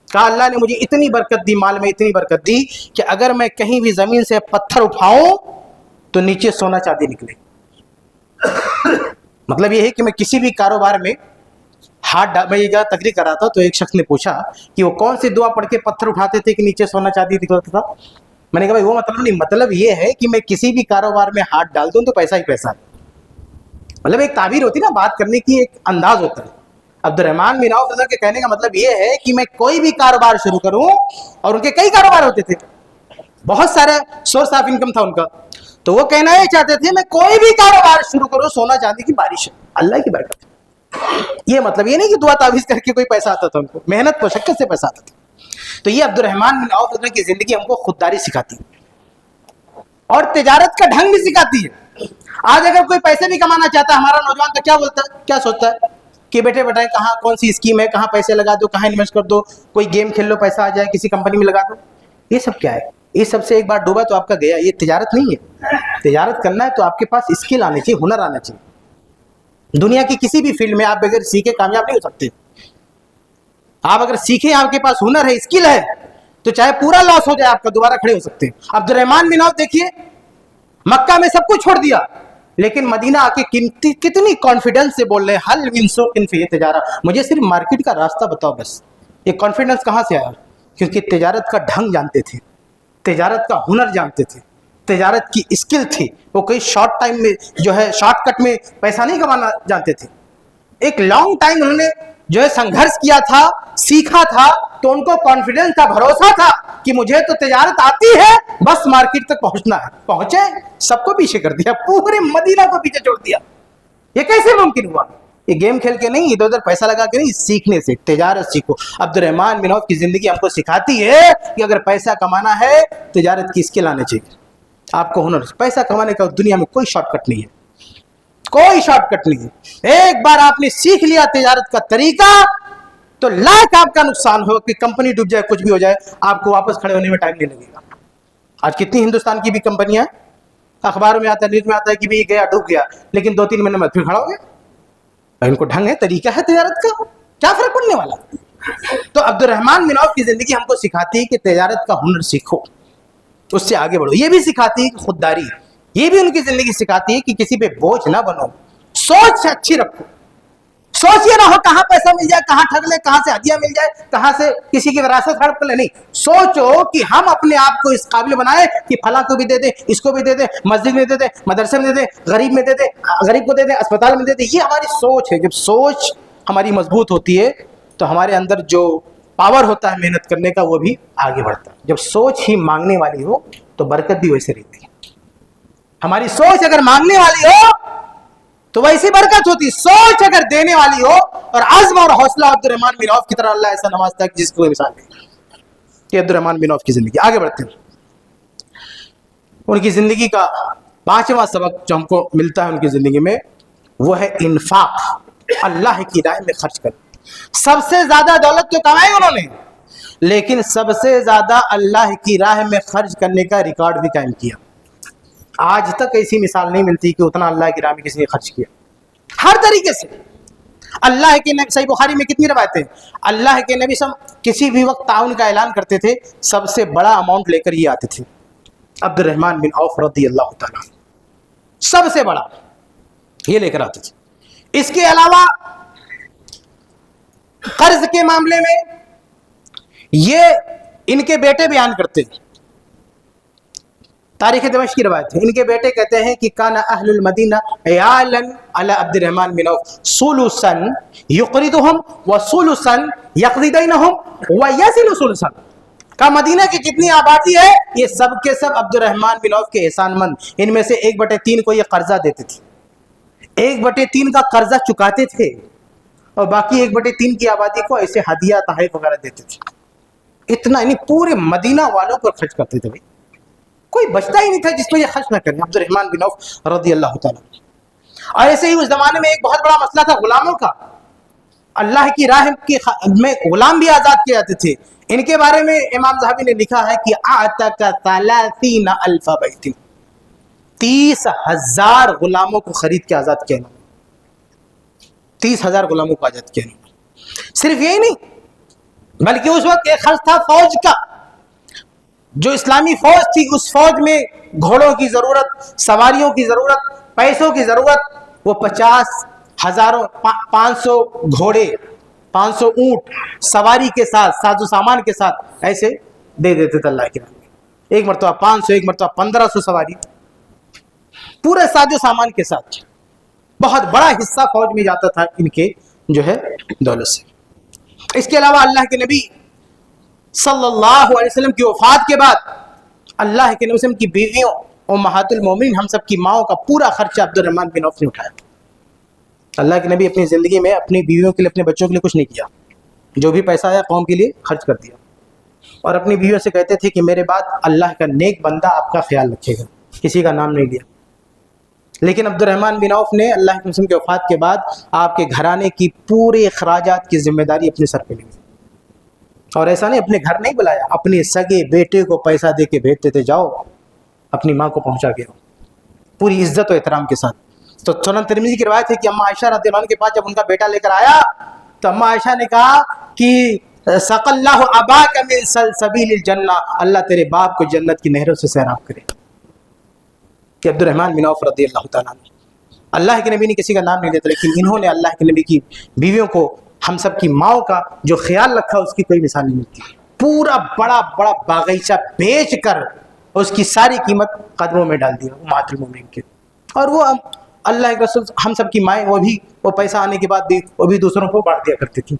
S1: کہا اللہ نے مجھے اتنی برکت دی, مال میں اتنی برکت دی کہ اگر میں کہیں بھی زمین سے پتھر اٹھاؤں تو نیچے سونا چاندی نکلے. مطلب یہ ہے کہ میں کسی بھی کاروبار میں میں یہ تقریر کر رہا تھا تو ایک شخص نے پوچھا کہ وہ کون سی دعا پڑھ کے پتھر اٹھاتے تھے کہ نیچے سونا چاندی نکلتا تھا. میں نے کہا بھائی وہ مطلب نہیں, مطلب یہ ہے کہ میں کسی بھی کاروبار میں ہاتھ ڈال دوں تو پیسہ ہی پیسہ. مطلب ایک تعبیر ہوتی ہے نا, بات کرنے کی ایک انداز ہوتا ہے. عبد الرحمن بن عوف کے کہنے کا مطلب یہ ہے کہ میں کوئی بھی کاروبار شروع کروں, اور ان کے کئی کاروبار ہوتے تھے, بہت سارے سورس آف انکم تھا ان کا, تو وہ کہنا یہ چاہتے تھے میں کوئی بھی کاروبار شروع کروں سونا چاندی کی بارش ہے, اللہ کی برکت. یہ مطلب یہ نہیں کہ دعا تعویذ کر کے کوئی پیسہ آتا تھا ان کو, محنت مشقت سے پیسہ آتا تھا. تو یہ عبد الرحمن بن عوف کی زندگی ہم کو خودداری سکھاتی ہے اور تجارت کا ڈھنگ بھی سکھاتی ہے. آج اگر کوئی پیسے بھی کمانا چاہتا ہے, ہمارا نوجوان تو کیا بولتا ہے, کیا سوچتا ہے کہ بیٹے بیٹائے کہاں کون سی اسکیم ہے, کہاں پیسے لگا دو, کہاں انویسٹ کر دو, کوئی گیم کھیل لو پیسہ آ جائے, کسی کمپنی میں لگا دو. یہ سب کیا ہے, یہ سب سے ایک بار ڈوبا تو آپ کا گیا. یہ تجارت نہیں ہے. تجارت کرنا ہے تو آپ کے پاس اسکل آنے چاہیے, ہنر آنا چاہیے. دنیا کی کسی بھی فیلڈ میں آپ بغیر سیکھے کامیاب نہیں ہو سکتے. آپ اگر سیکھیں, آپ کے پاس ہنر ہے, اسکل ہے, تو چاہے پورا لاس ہو جائے آپ کا دوبارہ کھڑے ہو سکتے ہیں. عبد الرحمن بن عوف دیکھیے, مکہ میں سب کچھ چھوڑ دیا لیکن مدینہ آ کے کتنی کانفیڈنس سے بول رہے ہیں حل من سوق فی تجارہ, مجھے صرف مارکیٹ کا راستہ بتاؤ بس. یہ کانفیڈنس کہاں سے آیا؟ کیونکہ تجارت کا ڈھنگ جانتے تھے, تجارت کا ہنر جانتے تھے, تجارت کی اسکل تھی. وہ کوئی شارٹ ٹائم میں جو ہے شارٹ کٹ میں پیسہ نہیں کمانا جانتے تھے. ایک لانگ ٹائم انہوں نے جو ہے سنگھرش کیا تھا, سیکھا تھا, تو ان کو کانفیڈنس تھا, بھروسہ تھا کہ مجھے تو تجارت آتی ہے, بس مارکیٹ تک پہنچنا ہے. پہنچے, سب کو پیچھے کر دیا, پورے مدینہ کو پیچھے چھوڑ دیا. یہ کیسے ممکن ہوا؟ یہ گیم کھیل کے نہیں, ادھر ادھر پیسہ لگا کے نہیں, سیکھنے سے. تجارت سیکھو. عبد الرحمن بن عوف کی زندگی ہم کو سکھاتی ہے کہ اگر پیسہ کمانا ہے تجارت کی اسکل آنے چاہیے. آپ کو ہنر, پیسا کمانے کا دنیا میں کوئی شارٹ کٹ نہیں ہے, کوئی شارٹ کٹ نہیں ہے. ایک بار آپ نے سیکھ لیا تجارت کا طریقہ تو لاکھ آپ کا نقصان ہو, کہ کمپنی ڈوب جائے, کچھ بھی ہو جائے, آپ کو واپس کھڑے ہونے میں ٹائم نہیں لگے گا. آج کتنی ہندوستان کی بھی کمپنیاں اخباروں میں آتا ہے, نیوز میں آتا ہے کہ بھی گیا ڈوب گیا, لیکن 2-3 مہینے میں پھر کھڑا ہو گیا. ان کو ڈھنگ ہے, طریقہ ہے تجارت کا, کیا فرق پڑنے والا. تو عبد الرحمن بن عوف کی زندگی ہم کو سکھاتی ہے کہ تجارت کا ہنر سیکھو, اس سے آگے بڑھو. یہ بھی سکھاتی ہے کہ خودداری, یہ بھی ان کی زندگی سکھاتی ہے کہ کسی پہ بوجھ نہ بنو, سوچ اچھی رکھو. سوچ یہ نہ ہو کہاں پیسہ مل جائے, کہاں ٹھگ لے, کہاں سے ہدیہ مل جائے, کہاں سے کسی کی وراثت ہڑپ لے. نہیں, سوچو کہ ہم اپنے آپ کو اس قابل بنائیں کہ فلاں کو بھی دے دیں, اس کو بھی دے دیں, مسجد میں دے دیں, مدرسے میں دے دیں, غریب میں دے دیں, غریب کو دے دیں, اسپتال میں دے دیں. یہ ہماری سوچ ہے. جب سوچ ہماری مضبوط ہوتی ہے تو ہمارے اندر جو پاور ہوتا ہے محنت کرنے کا وہ بھی آگے بڑھتا ہے. جب سوچ ہی مانگنے والی ہو تو برکت بھی ویسے رہتی ہے. ہماری سوچ اگر مانگنے والی ہو تو ویسی برکت ہوتی. سوچ اگر دینے والی ہو اور عزم اور حوصلہ عبد الرحمن بن عوف کی طرح اللہ ایسا نوازتا ہے جس کو مثال ہے. کہ عبد الرحمن بن عوف کی زندگی. آگے بڑھتے ہیں. ان کی زندگی کا 5واں سبق جو ہم کو ملتا ہے ان کی زندگی میں وہ ہے انفاق, اللہ کی راہ میں خرچ کرنا. سب سے زیادہ دولت تو کمائی انہوں نے, لیکن سب سے زیادہ اللہ کی راہ میں خرچ کرنے کا ریکارڈ بھی قائم کیا. آج تک ایسی مثال نہیں ملتی کہ اتنا اللہ کی راہ میں کسی نے خرچ کیا. ہر طریقے سے اللہ کے نبی, صحیح بخاری میں کتنی روایتیں, اللہ کے نبی کسی بھی وقت تعاون کا اعلان کرتے تھے, سب سے بڑا اماؤنٹ لے کر یہ آتے تھے. عبد الرحمن بن عوف رضی اللہ تعالیٰ سب سے بڑا یہ لے کر آتے تھے. اس کے علاوہ قرض کے معاملے میں یہ ان کے بیٹے بیان کرتے ہیں. تاریخ دمشق کی روایت ہے, ان کے بیٹے کہتے ہیں کہ کان اہل المدینہ عیالا علی عبد الرحمن بن عوف سلسا یقرضهم وسلسا یقضی دینهم ویصل سلسا. کا مدینہ کی جتنی آبادی ہے یہ سب کے سب عبد الرحمن بن عوف کے احسان مند, ان میں سے 1/3 کو یہ قرضہ دیتے تھے, 1/3 کا قرضہ چکاتے تھے, اور باقی 1/3 کی آبادی کو ایسے ہدیہ تحائف وغیرہ دیتے تھے. اتنا یعنی پورے مدینہ والوں پر خرچ کرتے تھے. کوئی بچتا ہی نہیں تھا جس کو یہ خرچ نہ کریں. عبد الرحمن بن عوف رضی اللہ تعالیٰ. اور ایسے ہی اس زمانے میں ایک بہت بڑا مسئلہ تھا غلاموں کا. اللہ کی راہ میں غلام بھی آزاد کیے جاتے تھے. ان کے بارے میں امام ذہبی نے لکھا ہے کہ اعتق 30,000 بیت، 30,000 غلاموں کو خرید کے آزاد کیا انہوں نے. 30,000 غلاموں کو آزاد کیا انہوں نے. صرف یہی نہیں بلکہ اس وقت ایک خرچ تھا فوج کا. جو اسلامی فوج تھی اس فوج میں گھوڑوں کی ضرورت، سواریوں کی ضرورت، پیسوں کی ضرورت. وہ 500 گھوڑے، 500 اونٹ سواری کے ساتھ، ساز و سامان کے ساتھ ایسے دے دیتے تھے اللہ کے راہ میں. ایک مرتبہ 500، ایک مرتبہ 1500 سواری پورے ساز و سامان کے ساتھ. بہت بڑا حصہ فوج میں جاتا تھا ان کے جو ہے دولت سے. اس کے علاوہ اللہ کے نبی صلی اللہ علیہ وسلم کی وفات کے بعد اللہ کے نبی وسلم کی بیویوں امہات المومنین ہم سب کی ماؤں کا پورا خرچہ عبد الرحمن بن عوف نے اٹھایا. اللہ کے نبی اپنی زندگی میں اپنی بیویوں کے لیے، اپنے بچوں کے لیے کچھ نہیں کیا. جو بھی پیسہ آیا قوم کے لیے خرچ کر دیا. اور اپنی بیویوں سے کہتے تھے کہ میرے بعد اللہ کا نیک بندہ آپ کا خیال رکھے گا. کسی کا نام نہیں لیا. لیکن عبد الرحمن بن عوف نے اللہ کے رسول کی وفات کے بعد آپ کے گھرانے کی پورے اخراجات کی ذمہ داری اپنے سر پہ لی. اور ایسا نہیں اپنے گھر نہیں بلایا، اپنے سگے بیٹے کو پیسہ دے کے بھیجتے تھے، جاؤ اپنی ماں کو پہنچا کے آؤ، پوری عزت و احترام کے ساتھ. تو سنن ترمذی کی روایت ہے کہ اما عائشہ رضی اللہ عنہ کے پاس جب ان کا بیٹا لے کر آیا تو اما عائشہ نے کہا کہ سق اللہ اباک من سلسبیل الجنہ، اللہ تیرے باپ کو جنت کی نہروں سے سیراب کرے. کہ عبد الرحمن بن عوف رضی اللہ تعالیٰ عنہ. اللہ کے نبی نے کسی کا نام نہیں لیتا، لیکن انہوں نے اللہ کے نبی کی بیویوں کو، ہم سب کی ماؤں کا جو خیال رکھا اس کی کوئی مثال نہیں ملتی. پورا بڑا بڑا باغیچہ بیچ کر اس کی ساری قیمت قدموں میں ڈال دیا امہات المومنین کے. اور وہ اللہ کے رسول ہم سب کی مائیں وہ پیسہ آنے کے بعد بھی وہ بھی دوسروں کو بانٹ دیا کرتی تھی.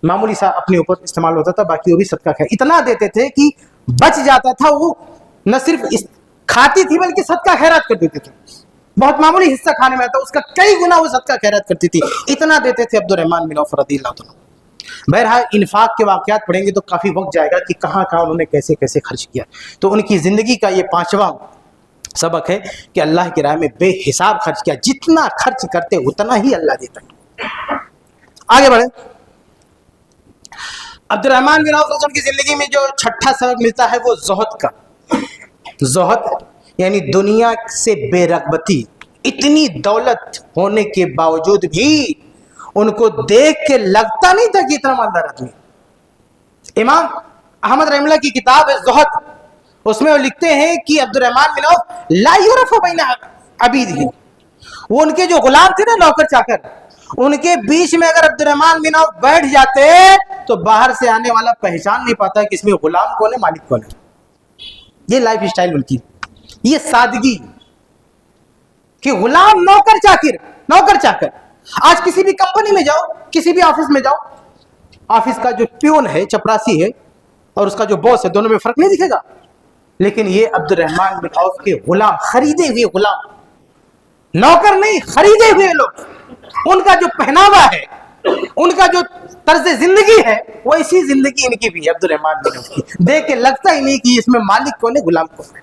S1: معمولی سا اپنے اوپر استعمال ہوتا تھا، باقی وہ بھی صدقہ خیر اتنا دیتے تھے کہ بچ جاتا تھا. وہ نہ صرف کھاتی تھی بلکہ صدقہ خیرات کر دیتے تھے. بہت معمولی حصہ کھانے میں آتا، اس کا کئی گنا وہ صدقہ خیرات کرتی تھی. اتنا دیتے تھے عبد الرحمن بن عوف رضی اللہ عنہ. بہرحال انفاق کے واقعات پڑھیں گے تو کافی وقت جائے گا کہ کہاں کہاں انہوں نے کیسے کیسے خرچ کیا. تو ان کی زندگی کا یہ 5واں سبق ہے کہ اللہ کی راہ میں بے حساب خرچ کیا. جتنا خرچ کرتے اتنا ہی اللہ دیتا ہے. آگے بڑھیں. عبد الرحمن بن عوف کی زندگی میں جو 6واں سبق ملتا ہے وہ زہد کا. زہد یعنی دنیا سے بے رغبتی. اتنی دولت ہونے کے باوجود بھی ان کو دیکھ کے لگتا نہیں تھا کہ اتنا مالدار آدمی. امام احمد رحمہ اللہ کی کتاب ہے زہد، اس میں وہ لکھتے ہیں کہ عبد الرحمن بن عوف لا یعرف بین عبیدہ. وہ ان کے جو غلام تھے نا، نوکر چاکر، ان کے بیچ میں اگر عبد الرحمن بن عوف بیٹھ جاتے تو باہر سے آنے والا پہچان نہیں پاتا کہ اس میں غلام کون ہے مالک کون ہے. یہ لائف اسٹائل ان کی، یہ سادگی کہ غلام نوکر چاکر، نوکر چاکر. آج کسی بھی کمپنی میں جاؤ، کسی بھی آفس میں جاؤ، آفس کا جو پیون ہے، چپراسی ہے، اور اس کا جو باس ہے، دونوں میں فرق نہیں دکھے گا. لیکن یہ عبد الرحمن بن عوف کے غلام، خریدے ہوئے غلام، نوکر نہیں، خریدے ہوئے لوگ. ان کا جو پہناوا ہے، ان کا جو طرز زندگی ہے، وہ اسی زندگی ان کی بھی عبد الرحمن بن عوف کی. دیکھ کے لگتا ہی نہیں کہ اس میں مالک کون ہے، غلام کون ہے.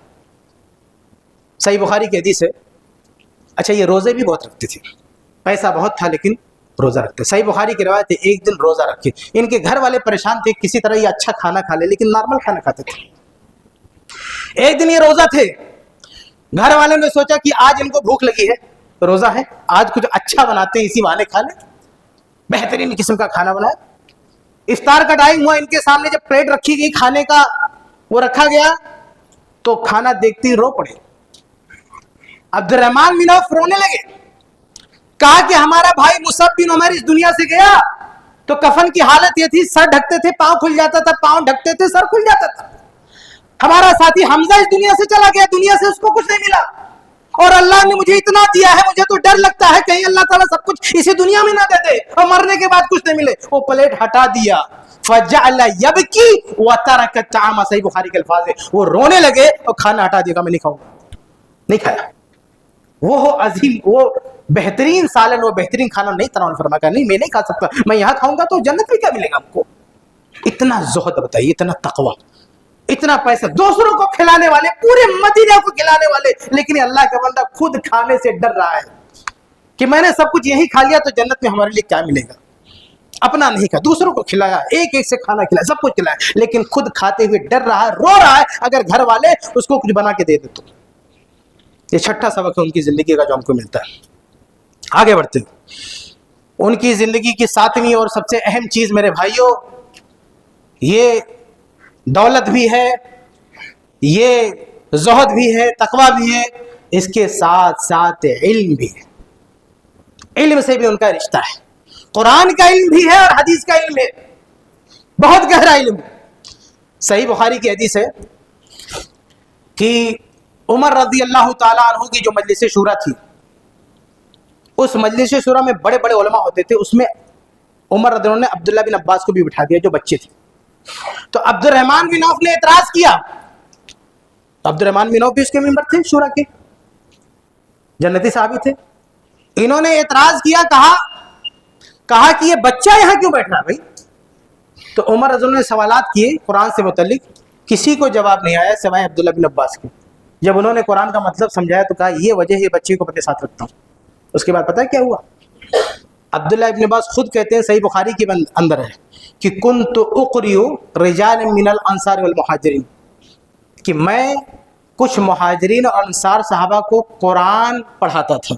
S1: صحیح بخاری کی حدیث ہے. اچھا، یہ روزے بھی بہت رکھتے تھے، پیسہ بہت تھا لیکن روزہ رکھتے. صحیح بخاری کی روایت ہے ایک دن روزہ رکھے. ان کے گھر والے پریشان تھے، کسی طرح یہ اچھا کھانا کھا لے، لیکن نارمل کھانا کھاتے تھے. ایک دن یہ روزہ تھے، گھر والوں نے سوچا کہ آج ان کو بھوک لگی ہے، روزہ ہے، آج کچھ اچھا بناتے ہیں، اسی بہانے کھا لیں. بہترین قسم کا کھانا بنایا. افطار کا ٹائم ہوا، ان کے سامنے جب پلیٹ رکھی گئی کھانے کا، وہ رکھا گیا تو کھانا دیکھتے ہی رو پڑے. عبد الرحمن بن عوف رونے لگے. کہا کہ ہمارا بھائی مصعب بن عمیر اس دنیا سے گیا تو کفن کی حالت یہ تھی، سر ڈھکتے تھے پاؤں کھل جاتا تھا، پاؤں ڈھکتے تھے سر کھل جاتا تھا. ہمارا ساتھی حمزہ اس دنیا سے چلا گیا، دنیا سے اس کو کچھ نہیں ملا، اور اللہ نے مجھے اتنا دیا ہے، مجھے تو ڈر لگتا ہے کہیں اللہ تعالیٰ سب کچھ اسی دنیا میں نہ دے دے اور مرنے کے بعد کچھ نہیں ملے. وہ پلیٹ ہٹا دیا. فجعل یبکی وترک الطعام. صحیح بخاری کے الفاظ ہے، وہ رونے لگے اور کھانا ہٹا دیا. میں نہیں کھاؤں گا، نہیں کھایا. وہ عظیم، وہ بہترین سالن، وہ بہترین کھانا نہیں تناول فرما کر، نہیں میں نہیں کھا سکتا، میں یہاں کھاؤں گا تو جنت میں کیا ملے گا ہم کو. اتنا زہد بتائیے، اتنا تقوی، اتنا پیسہ، دوسروں کو کھلانے والے، پورے مدینہ کو کھلانے والے، لیکن اللہ کا بندہ خود کھانے سے ڈر رہا ہے کہ میں نے سب کچھ یہی کھا لیا تو جنت میں ہمارے لیے کیا ملے گا؟ اپنا نہیں کھا، دوسروں کو کھلایا، ایک ایک سے کھانا کھلایا، سب کچھ کھلایا، لیکن خود کھاتے ہوئے ڈر رہا ہے، رو رہا ہے اگر گھر والے اس کو کچھ بنا کے دے دے تو۔ یہ چھٹا سبق ہے ان کی زندگی کا جو ہم کو ملتا ہے۔ آگے بڑھتے ہیں۔ ان کی زندگی کی ساتویں اور سب سے اہم چیز میرے بھائیوں، یہ دولت بھی ہے، یہ زہد بھی ہے، تقویٰ بھی ہے، اس کے ساتھ ساتھ علم بھی ہے۔ علم سے بھی ان کا رشتہ ہے، قرآن کا علم بھی ہے اور حدیث کا علم ہے، بہت گہرا علم ہے۔ صحیح بخاری کی حدیث ہے کہ عمر رضی اللہ تعالیٰ عنہ کی جو مجلس شورا تھی، اس مجلس شورا میں بڑے بڑے علماء ہوتے تھے، اس میں عمر رضی اللہ عنہ نے عبداللہ بن عباس کو بھی بٹھا دیا جو بچے تھے۔ تو عبد الرحمن بن عوف نے اعتراض کیا، عبد الرحمن بن عوف بھی اس کے ممبر تھے، شورا کے جنتی صحابی تھے۔ انہوں نے اعتراض کیا، کہا کہ یہ بچہ یہاں کیوں بیٹھ رہا بھائی؟ تو عمر رضی اللہ عنہ نے سوالات کیے قرآن سے متعلق، کسی کو جواب نہیں آیا سوائے عبداللہ بن عباس کے۔ جب انہوں نے قرآن کا مطلب سمجھایا تو کہا یہ وجہ ہے بچے کو اپنے ساتھ رکھتا ہوں۔ اس کے بعد پتہ ہے کیا ہوا؟ عبداللہ ابن عباس خود کہتے ہیں، صحیح بخاری کے اندر ہے کہ کنت اقری رجال من الانصار والمہاجرین، کہ میں کچھ مہاجرین اور انصار صحابہ کو قرآن پڑھاتا تھا۔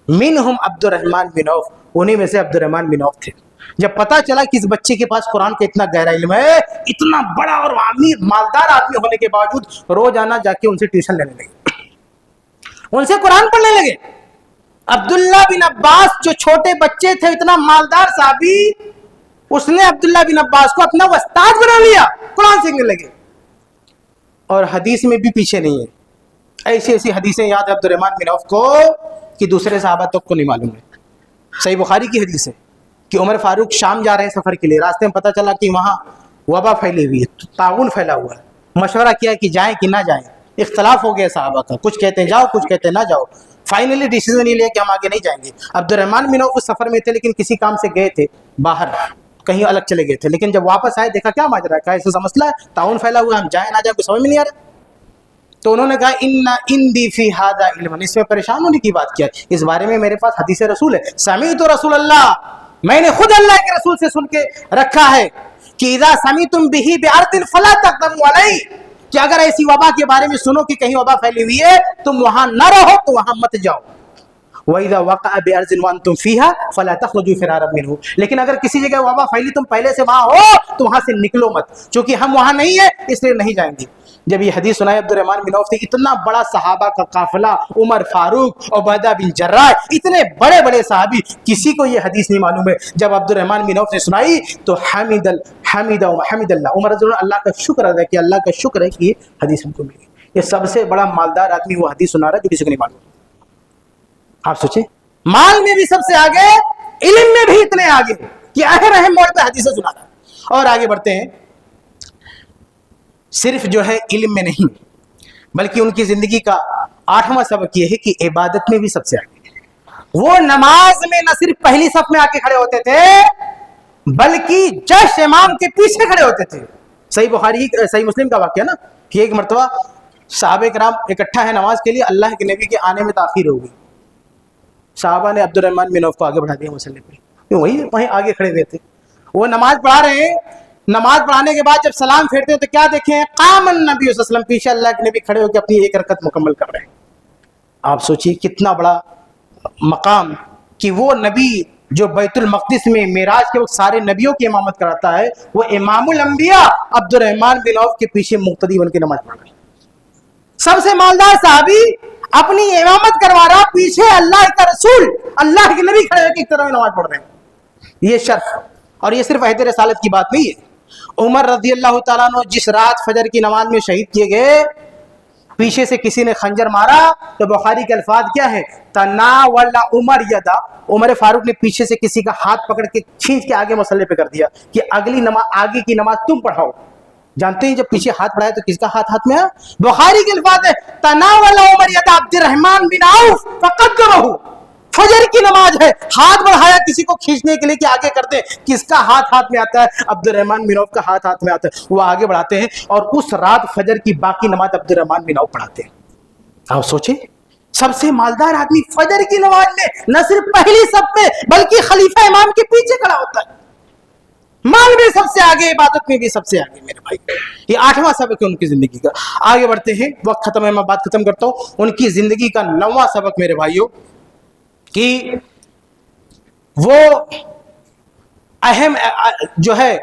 S1: منہم عبد الرحمن بن عوف، انہی میں سے عبد الرحمن بن عوف تھے۔ جب پتہ چلا کہ اس بچے کے پاس قرآن کا اتنا گہرا علم ہے، اتنا بڑا اور امیر مالدار آدمی ہونے کے باوجود روزانہ جا کے ان سے ٹیوشن لینے لگے، ان سے قرآن پڑھنے لگے۔ عبداللہ بن عباس جو چھوٹے بچے تھے، اتنا مالدار صحابی، اس نے عبداللہ بن عباس کو اپنا استاد بنا لیا، قرآن سیکھنے لگے۔ اور حدیث میں بھی پیچھے نہیں ہے، ایسی ایسی حدیثیں یاد ہے عبد الرحمن بن عوف کو کہ دوسرے صحابہ تک کو نہیں معلوم ہے۔ صحیح بخاری کی حدیث ہے کہ عمر فاروق شام جا رہے ہیں سفر کے لیے، راستے میں پتہ چلا کہ وہاں وبا پھیلی ہوئی ہے، طاعون پھیلا ہوا ہے۔ مشورہ کیا کہ جائیں کہ نہ جائیں، اختلاف ہو گیا صحابہ کا، کچھ کہتے ہیں جاؤ، کچھ کہتے ہیں نہ جاؤ۔ فائنلی ڈیسیژن یہ لیا کہ ہم آگے نہیں جائیں گے۔ عبد الرحمن بن عوف اس سفر میں تھے، لیکن کسی کام سے گئے تھے باہر، کہیں الگ چلے گئے تھے، لیکن جب واپس آئے دیکھا کیا ماجرا ہے، کہا ایسا مسئلہ ہے، طاعون پھیلا ہوا ہے، ہم جائیں نہ جائیں کچھ سمجھ میں نہیں آ رہا۔ تو انہوں نے کہا ان عندی فی ھذا علم، اس میں پریشان ہونے کی بات کیا ہے، اس بارے میں میرے پاس حدیث رسول ہے، سمعت رسول اللہ، میں نے خود اللہ کے رسول سے سن کے رکھا ہے کہ اذا سمعتم به بارض فلا تقدموا علیہ، کہ اگر ایسی وبا کے بارے میں سنو کہ کہیں وبا پھیلی ہوئی ہے، تم وہاں نہ رہو، تو وہاں مت جاؤ۔ وَإِذَا وَقَعَ بِأَرْضٍ وَأَنْتُمْ فِيهَا فَلَا تَخْرُجُوا فِرَارًا مِنْهُ، لیکن اگر کسی جگہ وبا پھیلی تم پہلے سے وہاں ہو تو وہاں سے نکلو مت، چونکہ ہم وہاں نہیں ہیں اس لیے نہیں جائیں گے۔ جب یہ حدیث سنائے عبد الرحمن بن عوف سے، اتنا بڑا صحابہ کا قافلہ، عمر فاروق، عبیدہ بن جراح، اتنے بڑے بڑے صحابی، کسی کو یہ حدیث نہیں معلوم ہے۔ جب عبد الرحمن بن عوف نے سنائی تو حمد اللہ، عمر رضی اللہ کا شکر ادا کہ اللہ کا شکر ہے کہ یہ حدیث ہم کو ملی۔ یہ سب سے بڑا مالدار آدمی وہ حدیث سنا رہا ہے جو کسی کو نہیں معلوم۔ آپ سوچیں، مال میں بھی سب سے آگے، علم میں بھی اتنے آگے کہ اہم اہم موڑ پہ حدیثیں سنا رہا ہے۔ اور آگے بڑھتے ہیں، صرف جو ہے علم میں نہیں بلکہ ان کی زندگی کا 8واں سبق یہ ہے کہ عبادت میں بھی سب سے آگے۔ وہ نماز میں نہ صرف پہلی صف میں آ کے کھڑے ہوتے تھے بلکہ جش امام کے پیچھے کھڑے ہوتے تھے۔ صحیح مسلم کا واقعہ نا کہ ایک مرتبہ صحابہ کرام اکٹھا ہے نماز کے لیے، اللہ کے نبی کے آنے میں تاخیر ہو گئی، صحابہ نے عبد الرحمن بن عوف کو آگے بڑھا دیا مسلح پہ، وہیں آگے کھڑے ہوئے تھے، وہ نماز پڑھا رہے ہیں۔ نماز پڑھانے کے بعد جب سلام پھیرتے ہیں تو کیا دیکھیں، قام النبی صلی اللہ علیہ وسلم، پیچھے اللہ کے نبی کھڑے ہو کے اپنی ایک رکعت مکمل کر رہے ہیں۔ آپ سوچیے کتنا بڑا مقام کہ وہ نبی جو بیت المقدس میں معراج کے وقت سارے نبیوں کی امامت کراتا ہے، وہ امام الانبیاء عبد الرحمن بن عوف کے پیچھے مقتدی بن کے نماز پڑھ رہے ہیں۔ سب سے مالدار صحابی اپنی امامت کروا رہا، پیچھے اللہ کا رسول، اللہ کے نبی کھڑے ہو کے ایک طرح نماز پڑھ رہے ہیں۔ یہ شرف، اور یہ صرف عہد رسالت کی بات نہیں ہے۔ عمر رضی اللہ تعالیٰ عنہ جس رات فجر کی نماز میں شہید کیے گئے، پیچھے سے کسی نے خنجر مارا تو بخاری کے الفاظ کیا ہے، تناول عمر یدا، عمر فاروق نے پیچھے سے کسی کا ہاتھ پکڑ کے کھینچ کے آگے مصلی پہ کر دیا کہ اگلی نماز، آگے کی نماز تم پڑھاؤ۔ جانتے ہیں جب پیچھے ہاتھ پڑھایا تو کس کا ہاتھ میں آیا؟ بخاری کے الفاظ ہے تناول عمر یدا عبد الرحمن بن عوف فقدمہ، فجر کی نماز ہے، ہاتھ بڑھایا کسی کو کھینچنے کے لیے کہ آگے کرتے، کس کا ہاتھ میں آتا ہے؟ عبد الرحمن بن عوف کا ہاتھ میں آتا ہے، وہ آگے بڑھاتے ہیں اور اس رات فجر کی باقی نماز عبد الرحمن بن عوف پڑھاتے ہیں۔ آپ سوچیں سب سے مالدار آدمی فجر کی نماز میں نہ صرف پہلی صف میں بلکہ خلیفہ امام کے پیچھے کھڑا ہوتا ہے. مال میں سب سے آگے, عبادت میں بھی سب سے آگے میرے بھائی. یہ 8واں سبق ہے ان کی زندگی کا. آگے بڑھتے ہیں, وقت ختم ہے, میں بات ختم کرتا ہوں. ان کی زندگی کا 9واں سبق میرے بھائیوں کہ وہ اہم جو ہے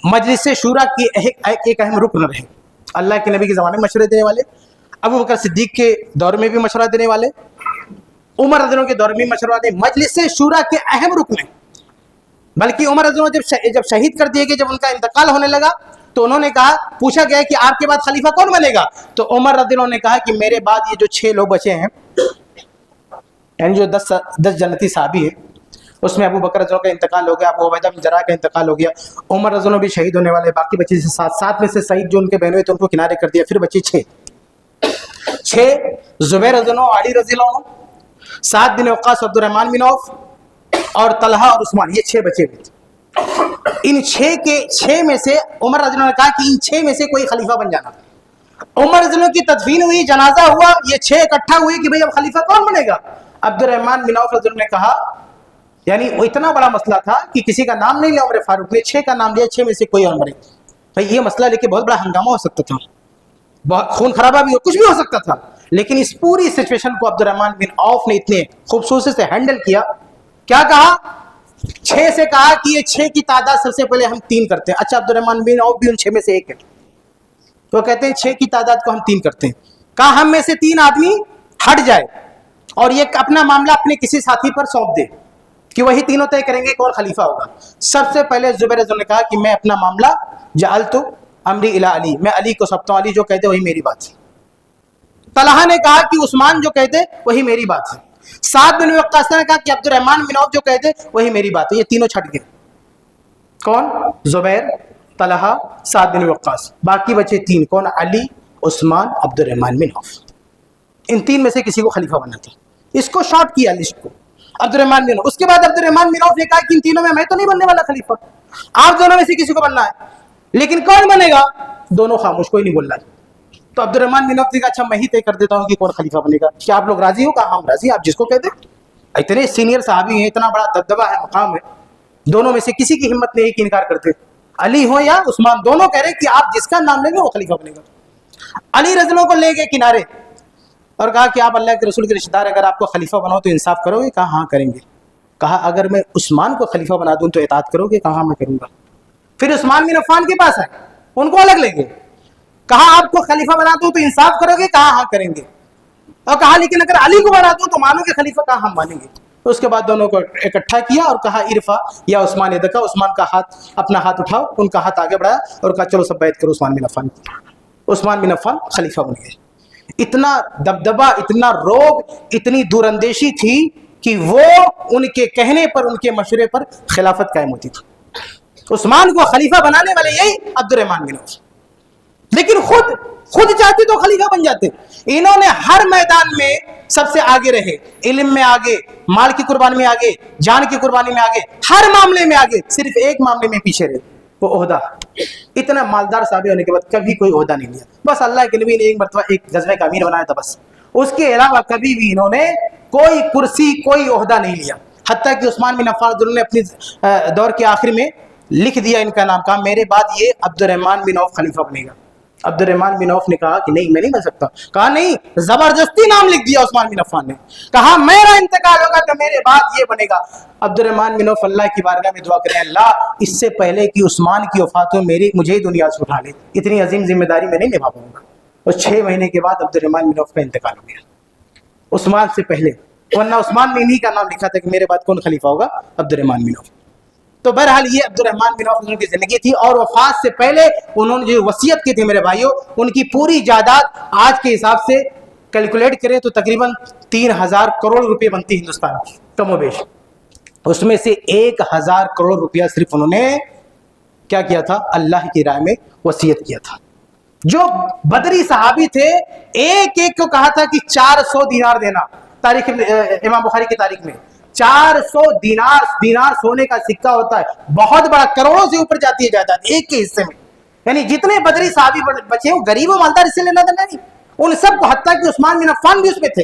S1: مجلس شورا کی ایک اہم رکن رہے. اللہ کے نبی کے زمانے میں مشورے دینے والے, ابو بکر صدیق کے دور میں بھی مشورہ دینے والے, عمر رضی اللہ عنہ کے دور میں بھی مشورہ دینے, مجلس شورا کے اہم رکن ہیں. بلکہ عمر رضی اللہ عنہ جب شہید کر دیے گئے, جب ان کا انتقال ہونے لگا تو انہوں نے کہا, پوچھا گیا کہ آپ کے بعد خلیفہ کون بنے گا, تو عمر رضی اللہ عنہ نے کہا کہ میرے بعد یہ جو 6 لوگ بچے ہیں, یعنی جو 10 جنتی صحابی ہیں, اس میں ابو بکر رضی اللہ عنہ کا انتقال ہو گیا, ابو عبیدہ بن جراح کا انتقال ہو گیا, عمر رضی اللہ عنہ بھی شہید ہونے والے, باقی بچے سے 7 میں سے سعید جو ان کے بہن ہوئے تھے ان کو کنارے کر دیا, پھر بچے 6 زبیر رضی اللہ عنہ, علی رضی اللہ عنہ, سعد بن وقاص, عبد الرحمن بن عوف اور طلحہ اور عثمان, یہ 6 بچے ہوئے تھے. ان 6 میں سے عمر رضی اللہ عنہ نے کہا کہ ان 6 میں سے کوئی خلیفہ بن جانا. عمر رضی اللہ عنہ کی تدفین ہوئی, جنازہ ہوا, یہ 6 اکٹھا ہوئے کہ بھئی اب خلیفہ کون بنے گا. عبد الرحمن بن عوف رضی اللہ عنہ نے کہا, یعنی وہ اتنا بڑا مسئلہ تھا کہ کسی کا نام نہیں لیا عمر فاروق نے, 6 کا نام لیا, 6 میں سے کوئی اور بنے. بھئی یہ مسئلہ لے کے بہت بڑا ہنگامہ ہو سکتا تھا, بہت خون خرابہ بھی ہو, کچھ بھی ہو سکتا تھا, لیکن اس پوری سچویشن کو عبد الرحمن بن عوف نے اتنے خوبصورتی سے ہینڈل کیا. کیا کہا, 6 سے کہا کہ یہ 6 کی تعداد سب سے پہلے ہم 3 کرتے ہیں. اچھا, عبد الرحمن بن عوف بھی ان 6 میں سے ایک ہے, تو کہتے ہیں 6 کی تعداد کو ہم 3 کرتے ہیں. کہا ہم میں سے 3 آدمی ہٹ جائے اور یہ اپنا معاملہ اپنے کسی ساتھی پر سونپ دے کہ وہی تینوں طے کریں گے کون خلیفہ ہوگا. سب سے پہلے زبیر رضی اللہ عنہ نے کہا کہ میں اپنا معاملہ جعلت امری الی علی, میں علی کو سونپتا ہوں, علی جو کہتے وہی میری بات ہے. طلحہ نے کہا کہ عثمان جو کہتے وہی میری بات ہے. سعد بن وقاص نے کہا کہ عبد الرحمن بن عوف جو کہتے وہی میری بات ہے. یہ تینوں چھٹ گئے. کون؟ زبیر, طلحہ, سعد بن وقاص. باقی بچے 3, کون؟ علی, عثمان, عبد الرحمن بن عوف. ان 3 میں سے کسی کو خلیفہ بننا تھا. اس کو شارٹ کیا لسٹ کو, عبد الرحمن بن عوف. اس کے بعد عبد الرحمن بن عوف نے کہا کہ ان تینوں میں تو نہیں بننے والا خلیفہ, آپ دونوں میں سے کسی کو بننا ہے, لیکن کون بنے گا؟ دونوں خاموش, کوئی نہیں بول رہا. تو عبد الرحمن بن عوف نے کہا اچھا میں ہی طے کر دیتا ہوں کہ کون خلیفہ بنے گا, کیا آپ لوگ راضی ہو؟ کہا ہم راضی, آپ جس کو کہتے. اتنے سینئر صحابی ہیں, اتنا بڑا دبدبہ ہے, مقام ہے, دونوں میں سے کسی کی ہمت نہیں کہ انکار کرتے. علی ہو یا عثمان, دونوں کہہ رہے کہ آپ جس کا نام لیں گے وہ خلیفہ بنے گا. علی رضی اللہ عنہ کو لے گئے کنارے اور کہا کہ آپ اللہ کے رسول کے رشتہ دار, اگر آپ کو خلیفہ بناؤ تو انصاف کرو گے؟ کہا ہاں کریں گے. کہا اگر میں عثمان کو خلیفہ بنا دوں تو اطاعت کرو گے؟ کہا ہاں میں کروں گا. پھر عثمان بن عفان کے پاس آئے, ان کو الگ لیں گے. کہا آپ کو خلیفہ بنا دوں تو انصاف کرو گے؟ کہا ہاں کریں گے. اور کہا لیکن اگر علی کو بنا دوں تو مانو گے خلیفہ؟ کہا ہم مانیں گے. تو اس کے بعد دونوں کو اکٹھا کیا اور کہا ارفع یا عثمان یدک, عثمان کا ہاتھ, اپنا ہاتھ اٹھاؤ. ان کا ہاتھ آگے بڑھایا اور کہا چلو سب بیعت کرو عثمان بن عفان. عثمان بن عفان خلیفہ بن گئے. اتنا دبدبہ, اتنا روب, اتنی دور اندیشی تھی کہ وہ ان کے کہنے پر, ان کے مشورے پر خلافت قائم ہوتی تھی. عثمان کو خلیفہ بنانے والے یہی عبد الرحمن بن عوف, لیکن خود چاہتے تو خلیفہ بن جاتے. انہوں نے ہر میدان میں سب سے آگے رہے, علم میں آگے, مال کی قربانی میں آگے, جان کی قربانی میں آگے, ہر معاملے میں آگے. صرف ایک معاملے میں پیچھے رہے, وہ عہدہ. اتنا مالدار صحابی ہونے کے بعد کبھی کوئی عہدہ نہیں لیا. بس اللہ کے نبی نے ایک مرتبہ ایک غزوہ کا امیر بنایا تھا بس, اس کے علاوہ کبھی بھی انہوں نے کوئی کرسی, کوئی عہدہ نہیں لیا. حتیٰ کہ عثمان بن عفان نے اپنی دور کے آخر میں لکھ دیا ان کا نام, کہا میرے بعد یہ عبد الرحمن بن عوف خلیفہ بنے گا. عبد الرحمن بن عوف نے کہا کہ نہیں میں نہیں بن سکتا. کہا نہیں, زبردستی نام لکھ دیا عثمان بن عفان نے. کہا میرا انتقال ہوگا تو میرے بعد یہ بنے گا. عبد الرحمن بن عوف اللہ کی بارگاہ میں دعا کریں, اللہ اس سے پہلے کہ عثمان کی وفات ہو مجھے ہی دنیا سے اٹھا لے, اتنی عظیم ذمہ داری میں نہیں نبھا پاؤں گا. اور 6 مہینے کے بعد عبد الرحمن بن عوف کا انتقال ہو گیا, عثمان سے پہلے. ورنہ عثمان نے انہی کا نام لکھا تھا کہ میرے بعد کون خلیفہ ہوگا, عبد الرحمن بن عوف. تو بہرحال یہ عبد الرحمن بن عوف کی زندگی تھی. اور وفات سے پہلے انہوں نے جو وصیت کی تھی میرے بھائیوں, ان کی پوری جائیداد آج کے حساب سے کیلکولیٹ کریں تو تقریباً 3000 کروڑ روپے بنتی ہندوستان کی کم و بیش. اس میں سے 1000 کروڑ روپیہ صرف انہوں نے کیا کیا تھا, اللہ کی راہ میں وصیت کیا تھا. جو بدری صحابی تھے ایک ایک کو کہا تھا کہ 400 دینار دینا. تاریخ امام بخاری کی تاریخ میں 400 دینار سونے کا سکہ ہوتا ہے, بہت بڑا, کروڑوں سے اوپر جاتی ہے جائیداد ایک کے حصے میں. یعنی جتنے بدری صحابی بچے وہ غریب و مالدار اس سے لینا دینا نہیں, ان سب کو, حتیٰ کہ عثمان بن عفان بھی اس میں تھے,